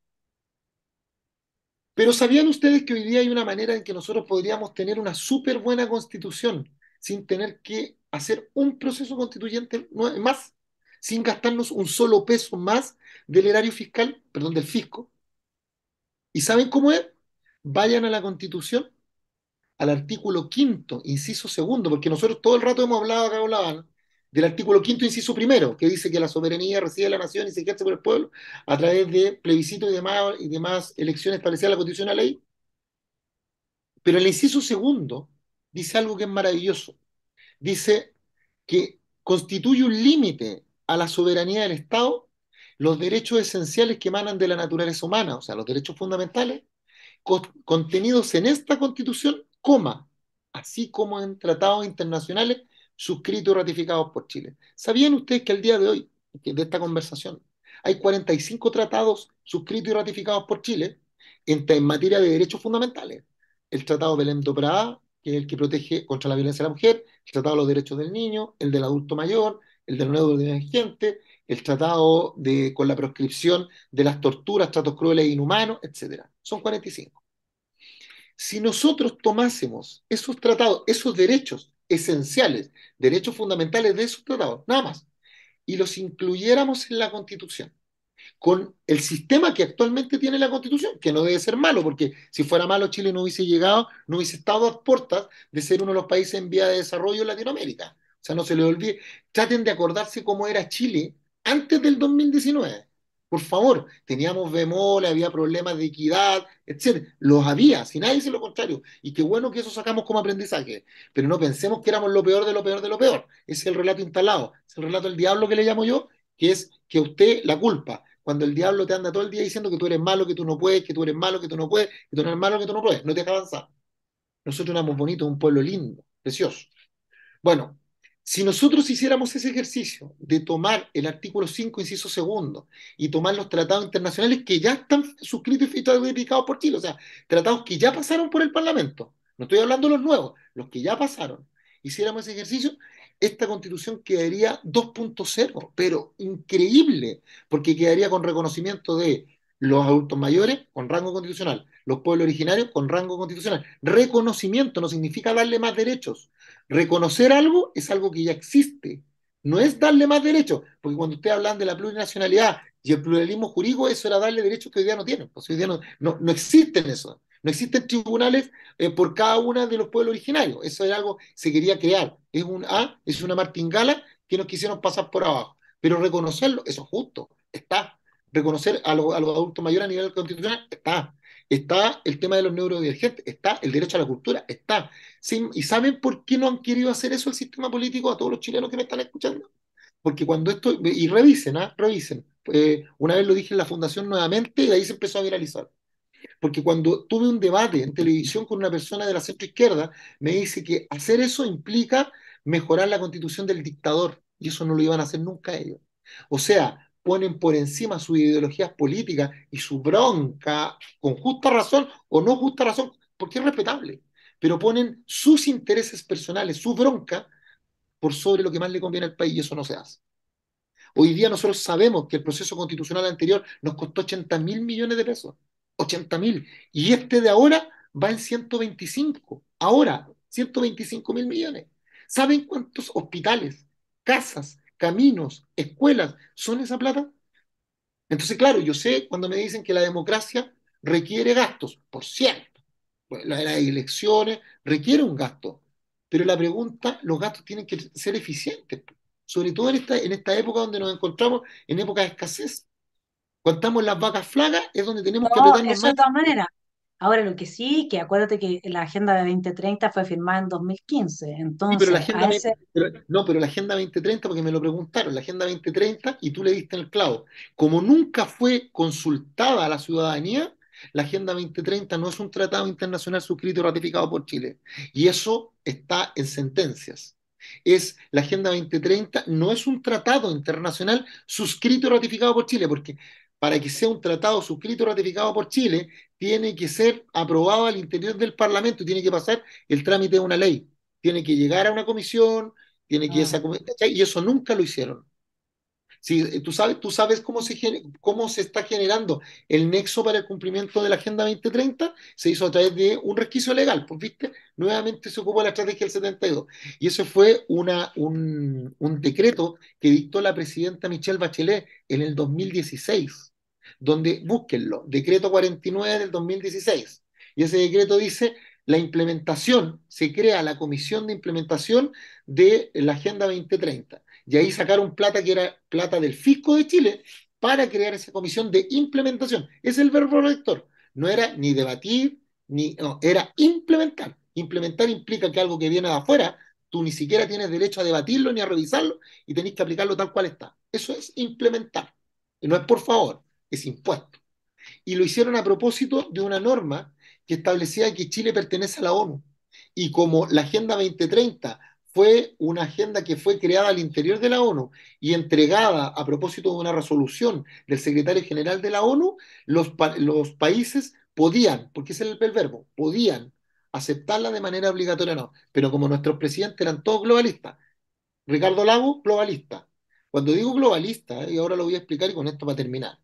Pero ¿sabían ustedes que hoy día hay una manera en que nosotros podríamos tener una súper buena constitución sin tener que hacer un proceso constituyente más, sin gastarnos un solo peso más del erario fiscal, perdón, del fisco? ¿Y saben cómo es? Vayan a la constitución, al artículo quinto, inciso segundo, porque nosotros todo el rato hemos hablado acá hablaban del artículo quinto, inciso primero, que dice que la soberanía reside en la nación y se ejerce por el pueblo a través de plebiscito y demás elecciones establecidas en la Constitución y la ley. Pero el inciso segundo dice algo que es maravilloso. Dice que constituye un límite a la soberanía del Estado los derechos esenciales que emanan de la naturaleza humana, o sea, los derechos fundamentales, contenidos en esta Constitución, coma, así como en tratados internacionales suscritos y ratificados por Chile. ¿Sabían ustedes que al día de hoy, de esta conversación, hay 45 tratados suscritos y ratificados por Chile en materia de derechos fundamentales? El Tratado Belém do Pará, que es el que protege contra la violencia de la mujer, el Tratado de los Derechos del Niño, el del adulto mayor, el del nuevo vigente, el tratado con la proscripción de las torturas, tratos crueles e inhumanos, etcétera. Son 45. Si nosotros tomásemos esos tratados, esos derechos esenciales, derechos fundamentales de esos tratados, nada más, y los incluyéramos en la Constitución, con el sistema que actualmente tiene la Constitución, que no debe ser malo, porque si fuera malo Chile no hubiese llegado, no hubiese estado a puertas de ser uno de los países en vía de desarrollo en Latinoamérica. O sea, no se les olvide, traten de acordarse cómo era Chile antes del 2019. Por favor, teníamos bemol, había problemas de equidad, etcétera. Los había, si nadie dice lo contrario. Y qué bueno que eso sacamos como aprendizaje. Pero no pensemos que éramos lo peor de lo peor de lo peor. Ese es el relato instalado, es el relato del diablo que le llamo yo, que es que a usted la culpa, cuando el diablo te anda todo el día diciendo que tú eres malo, que tú no puedes, que tú eres malo, que tú no puedes, que tú no eres malo, que tú no puedes, no te deja avanzar. Nosotros éramos bonitos, un pueblo lindo, precioso. Bueno, si nosotros hiciéramos ese ejercicio de tomar el artículo 5 inciso segundo, y tomar los tratados internacionales que ya están suscritos y ratificados por Chile, o sea, tratados que ya pasaron por el Parlamento, no estoy hablando de los nuevos, los que ya pasaron, hiciéramos ese ejercicio, esta constitución quedaría 2.0, pero increíble, porque quedaría con reconocimiento de los adultos mayores con rango constitucional, los pueblos originarios con rango constitucional. Reconocimiento no significa darle más derechos. Reconocer algo es algo que ya existe, no es darle más derechos, porque cuando ustedes hablan de la plurinacionalidad y el pluralismo jurídico, eso era darle derechos que hoy día no tienen, pues hoy día no existen eso, no existen tribunales por cada uno de los pueblos originarios, eso era algo que se quería crear, es una martingala que nos quisieron pasar por abajo, pero reconocerlo, eso es justo, está. Reconocer a los adultos mayores a nivel constitucional, está el tema de los neurodivergentes, está el derecho a la cultura, está. Sí, ¿y saben por qué no han querido hacer eso el sistema político a todos los chilenos que me están escuchando? Porque cuando esto, y revisen, revisen, una vez lo dije en la fundación nuevamente y de ahí se empezó a viralizar. Porque cuando tuve un debate en televisión con una persona de la centroizquierda, me dice que hacer eso implica mejorar la constitución del dictador, y eso no lo iban a hacer nunca ellos. O sea, ponen por encima sus ideologías políticas y su bronca, con justa razón o no justa razón, porque es respetable, pero ponen sus intereses personales, su bronca, por sobre lo que más le conviene al país, y eso no se hace. Hoy día nosotros sabemos que el proceso constitucional anterior nos costó 80.000 millones de pesos. 80.000. Y este de ahora va en 125. Ahora, 125.000 millones. ¿Saben cuántos hospitales, casas, caminos, escuelas son esa plata? Entonces, claro, yo sé cuando me dicen que la democracia requiere gastos, por cierto, pues, las elecciones requiere un gasto, pero la pregunta, los gastos tienen que ser eficientes, sobre todo en esta época donde nos encontramos en época de escasez. Cuando estamos en las vacas flacas es donde tenemos que No, apretarnos eso más. de todas maneras. Ahora, lo que sí, que acuérdate que la Agenda de 2030 fue firmada en 2015. Sí, pero Entonces, a ese, no, pero la Agenda 2030, porque me lo preguntaron, la Agenda 2030, y tú le diste en el clavo. Como nunca fue consultada a la ciudadanía, la Agenda 2030 no es un tratado internacional suscrito y ratificado por Chile. Y eso está en sentencias. La Agenda 2030 no es un tratado internacional suscrito y ratificado por Chile, porque para que sea un tratado suscrito y ratificado por Chile, tiene que ser aprobado al interior del Parlamento, tiene que pasar el trámite de una ley, tiene que llegar a una comisión, tiene que esa, mm, ¿cachai? Y eso nunca lo hicieron. Sí, tú sabes cómo se está generando el nexo para el cumplimiento de la Agenda 2030, se hizo a través de un resquicio legal, pues viste, nuevamente se ocupó la estrategia del 72. Y eso fue un decreto que dictó la presidenta Michelle Bachelet en el 2016, donde, búsquenlo, decreto 49 del 2016. Y ese decreto dice, la implementación, se crea la comisión de implementación de la Agenda 2030, y ahí sacaron plata que era plata del fisco de Chile para crear esa comisión de implementación. Es el verbo rector. No era ni debatir, no, era implementar. Implementar implica que algo que viene de afuera, tú ni siquiera tienes derecho a debatirlo ni a revisarlo y tenés que aplicarlo tal cual está. Eso es implementar. Y no es por favor, es impuesto. Y lo hicieron a propósito de una norma que establecía que Chile pertenece a la ONU. Y como la Agenda 2030 fue una agenda que fue creada al interior de la ONU y entregada a propósito de una resolución del secretario general de la ONU, los países podían, porque ese es el verbo, podían aceptarla de manera obligatoria o no. Pero como nuestros presidentes eran todos globalistas, Ricardo Lago, globalista. Cuando digo globalista, y ahora lo voy a explicar y con esto va a terminar.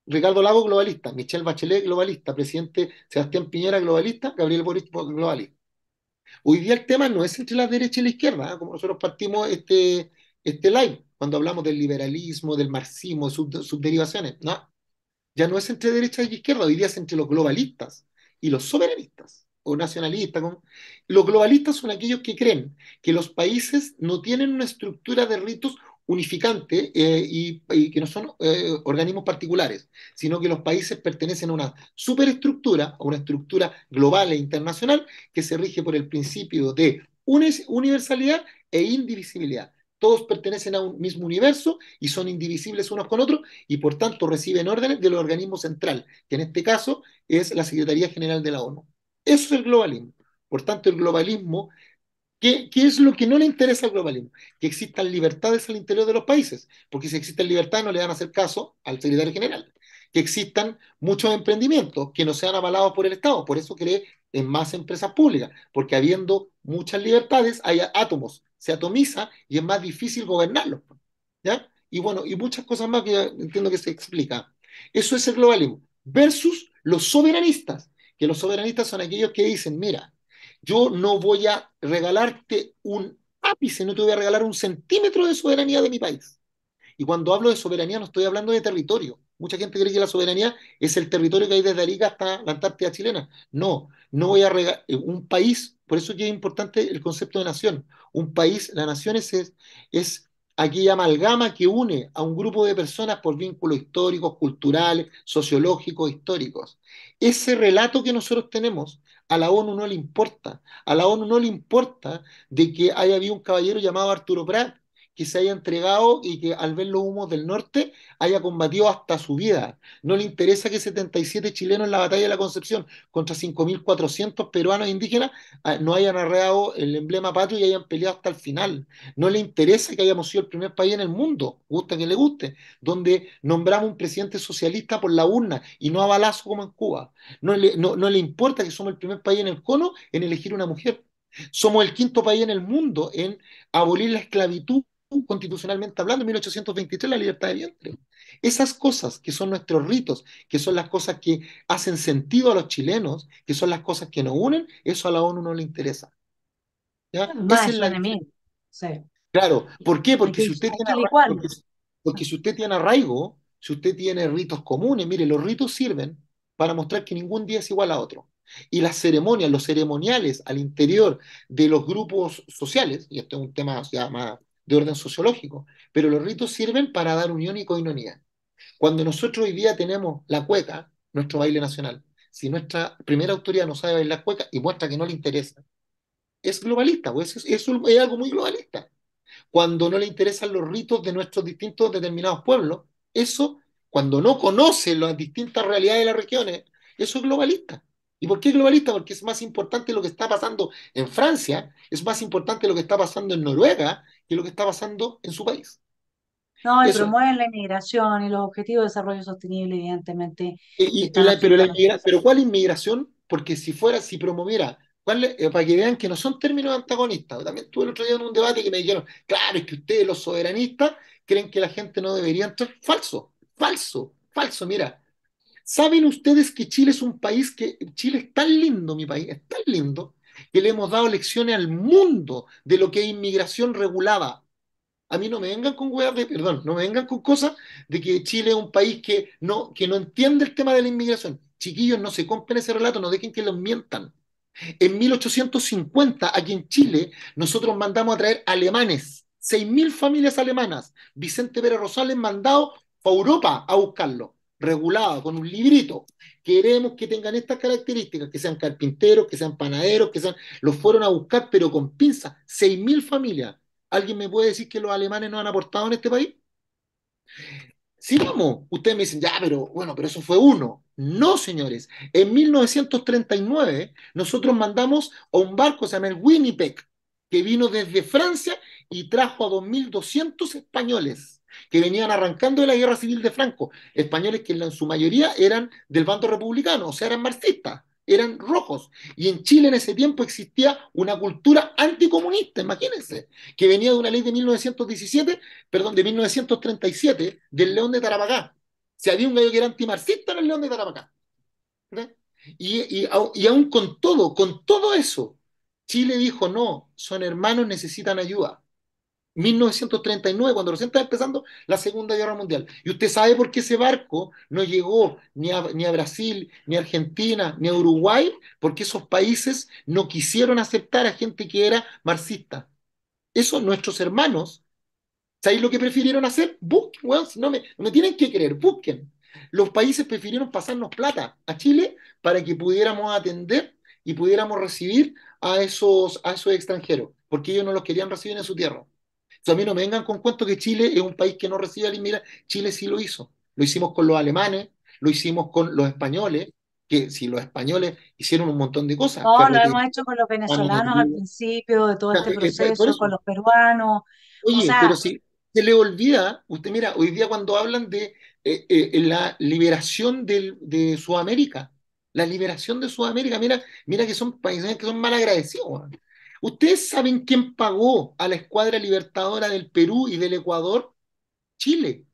Ricardo Lago, globalista. Michelle Bachelet, globalista. Presidente Sebastián Piñera, globalista. Gabriel Boric, globalista. Hoy día el tema no es entre la derecha y la izquierda, ¿eh? Como nosotros partimos este live, cuando hablamos del liberalismo, del marxismo, de sus derivaciones. No, ya no es entre derecha y izquierda, hoy día es entre los globalistas y los soberanistas o nacionalistas. Los globalistas son aquellos que creen que los países no tienen una estructura de ritos unificante y que no son organismos particulares, sino que los países pertenecen a una superestructura, a una estructura global e internacional que se rige por el principio de universalidad e indivisibilidad. Todos pertenecen a un mismo universo y son indivisibles unos con otros y por tanto reciben órdenes del organismo central, que en este caso es la Secretaría General de la ONU. Eso es el globalismo. Por tanto, el globalismo, ¿qué es lo que no le interesa al globalismo? Que existan libertades al interior de los países, porque si existen libertades no le van a hacer caso al secretario general. Que existan muchos emprendimientos que no sean avalados por el Estado, por eso cree en más empresas públicas, porque habiendo muchas libertades hay átomos, se atomiza y es más difícil gobernarlos. ¿Ya? Y bueno, y muchas cosas más que entiendo que se explica. Eso es el globalismo. Versus los soberanistas, que los soberanistas son aquellos que dicen, mira, yo no voy a regalarte un ápice, no te voy a regalar un centímetro de soberanía de mi país. Y cuando hablo de soberanía no estoy hablando de territorio. Mucha gente cree que la soberanía es el territorio que hay desde Arica hasta la Antártida chilena. No, no voy a regalar un país, por eso que es importante el concepto de nación. Un país, la nación es aquella amalgama que une a un grupo de personas por vínculos históricos, culturales, sociológicos, históricos. Ese relato que nosotros tenemos a la ONU no le importa. A la ONU no le importa de que haya habido un caballero llamado Arturo Prat que se haya entregado y que al ver los humos del norte haya combatido hasta su vida. No le interesa que 77 chilenos en la batalla de la Concepción contra 5.400 peruanos indígenas no hayan arreado el emblema patrio y hayan peleado hasta el final. No le interesa que hayamos sido el primer país en el mundo, gusta que le guste, donde nombramos un presidente socialista por la urna y no a balazo como en Cuba. No le importa que somos el primer país en el cono en elegir una mujer. Somos el quinto país en el mundo en abolir la esclavitud constitucionalmente hablando, en 1823 la libertad de vientre. Esas cosas que son nuestros ritos, que son las cosas que hacen sentido a los chilenos, que son las cosas que nos unen, eso a la ONU no le interesa. ¿Ya? Más Esa es es su la enemigo. diferencia. Sí. Claro, ¿por qué? Hay que, hay que licuarlo. Porque si usted tiene arraigo, si usted tiene ritos comunes, mire, los ritos sirven para mostrar que ningún día es igual a otro. Y las ceremonias, los ceremoniales al interior de los grupos sociales, y esto es un tema ya más de orden sociológico, pero los ritos sirven para dar unión y coinonía. Cuando nosotros hoy día tenemos la cueca, nuestro baile nacional, si nuestra primera autoridad no sabe bailar cueca y muestra que no le interesa, es globalista, pues es algo muy globalista cuando no le interesan los ritos de nuestros distintos determinados pueblos, eso, cuando no conoce las distintas realidades de las regiones, eso es globalista. ¿Y por qué es globalista? Porque es más importante lo que está pasando en Francia, es más importante lo que está pasando en Noruega que lo que está pasando en su país. No, y Eso es. promueven la inmigración y los objetivos de desarrollo sostenible, evidentemente, que están absolutamente. Pero ¿cuál inmigración? Porque si fuera, si promoviera, para que vean que no son términos antagonistas. También estuve el otro día en un debate que me dijeron, claro, es que ustedes, los soberanistas, creen que la gente no debería entrar. Falso, falso, falso. Mira, ¿saben ustedes que Chile es un país Chile es tan lindo, mi país, es tan lindo, que le hemos dado lecciones al mundo de lo que es inmigración regulada? A mí no me vengan con huevas perdón, no me vengan con cosas de que Chile es un país que no entiende el tema de la inmigración. Chiquillos, no se compren ese relato, no dejen que los mientan. En 1850, aquí en Chile, nosotros mandamos a traer alemanes, 6.000 familias alemanas. Vicente Pérez Rosales mandado a Europa a buscarlo. regulada, con un librito. Queremos que tengan estas características, que sean carpinteros, que sean panaderos, que sean... Los fueron a buscar, pero con pinzas. 6.000 familias. ¿Alguien me puede decir que los alemanes no han aportado en este país? Sí, vamos. Ustedes me dicen, ya, pero bueno, pero eso fue uno. No, señores. En 1939 nosotros mandamos a un barco, se llama el Winnipeg, que vino desde Francia y trajo a 2.200 españoles que venían arrancando de la Guerra Civil de Franco. Españoles que en su mayoría eran del bando republicano, o sea, eran marxistas, eran rojos. Y en Chile en ese tiempo existía una cultura anticomunista, imagínense, que venía de una ley de 1917, perdón, de 1937, del León de Tarapacá. Si había un gallo que era antimarxista, era el León de Tarapacá. ¿Verdad? Y aún con todo eso, Chile dijo, no, son hermanos, necesitan ayuda. 1939, cuando recién estaba empezando la Segunda Guerra Mundial. Y usted sabe por qué ese barco no llegó ni a Brasil, ni a Argentina, ni a Uruguay, porque esos países no quisieron aceptar a gente que era marxista. Esos nuestros hermanos. ¿Sabéis lo que prefirieron hacer? Busquen, weón, si no me tienen que creer, busquen. Los países prefirieron pasarnos plata a Chile para que pudiéramos atender y pudiéramos recibir a esos extranjeros, porque ellos no los querían recibir en su tierra. O sea, a mí no me vengan con cuento que Chile es un país que no recibe al inmigrante. Chile sí lo hizo. Lo hicimos con los alemanes, lo hicimos con los españoles, que si los españoles hicieron un montón de cosas, No, lo hemos ferretería, hecho con los mano de venezolanos al obra. principio de todo este Por proceso, eso. con los peruanos. O Oye, pero sea, si se le olvida, usted mira, hoy día cuando hablan de la liberación de Sudamérica, la liberación de Sudamérica, mira que son países que son mal agradecidos. Weón. ¿Ustedes saben quién pagó a la escuadra libertadora del Perú y del Ecuador? Chile.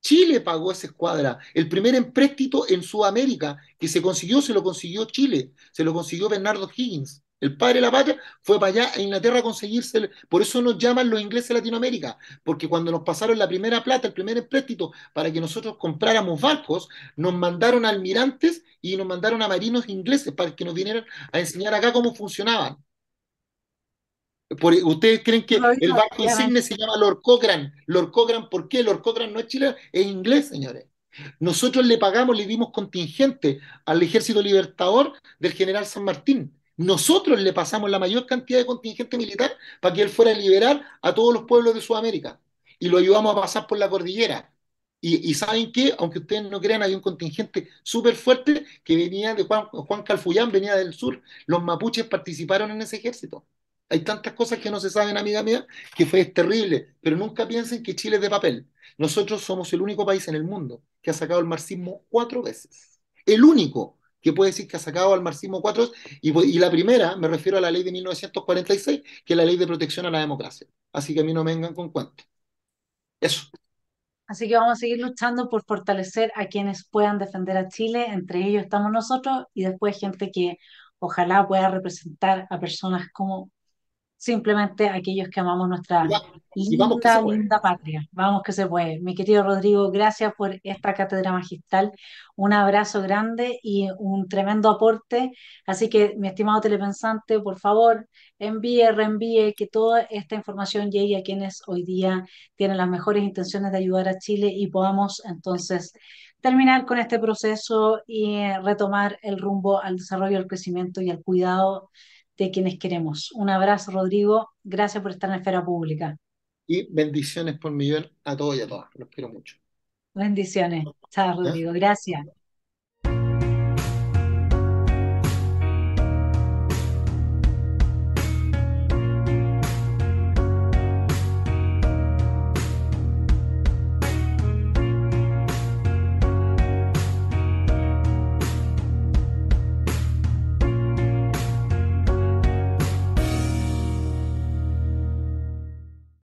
Chile pagó esa escuadra. El primer empréstito en Sudamérica que se lo consiguió Chile, se lo consiguió Bernardo Higgins. El padre de la patria fue para allá a Inglaterra a conseguirse. Por eso nos llaman los ingleses Latinoamérica, porque cuando nos pasaron la primera plata, el primer empréstito para que nosotros compráramos barcos, nos mandaron a almirantes y nos mandaron a marinos ingleses para que nos vinieran a enseñar acá cómo funcionaban. ¿Ustedes creen que el Rodrigo, barco insigne se llama Lord Cochrane? Lord Cochrane, ¿por qué? Lord Cochrane no es chileno, es inglés, señores. Nosotros le pagamos, le dimos contingente al Ejército Libertador del general San Martín. Nosotros le pasamos la mayor cantidad de contingente militar para que él fuera a liberar a todos los pueblos de Sudamérica. Y lo ayudamos a pasar por la cordillera. Y ¿saben qué? Aunque ustedes no crean, había un contingente súper fuerte que venía de Juan Calfuyán, venía del sur. Los mapuches participaron en ese ejército. Hay tantas cosas que no se saben, amiga mía, que fue terrible, pero nunca piensen que Chile es de papel. Nosotros somos el único país en el mundo que ha sacado el marxismo 4 veces. El único que puede decir que ha sacado al marxismo 4 veces, y la primera, me refiero a la ley de 1946, que es la ley de protección a la democracia. Así que a mí no me vengan con cuentos. Eso. así que vamos a seguir luchando por fortalecer a quienes puedan defender a Chile. Entre ellos estamos nosotros y después gente que ojalá pueda representar a personas como simplemente aquellos que amamos Y, nuestra va- y vamos que se linda, puede. linda patria. Vamos que se puede. Mi querido Rodrigo, gracias por esta cátedra magistral. Un abrazo grande y un tremendo aporte. Así que, mi estimado telepensante, por favor, reenvíe, que toda esta información llegue a quienes hoy día tienen las mejores intenciones de ayudar a Chile y podamos entonces terminar con este proceso y retomar el rumbo al desarrollo, al crecimiento y al cuidado de quienes queremos. Un abrazo, Rodrigo. Gracias por estar en la esfera pública. Y bendiciones por millón a todos y a todas. Los quiero mucho. Bendiciones. Chao, ¿Ya? Rodrigo. Gracias.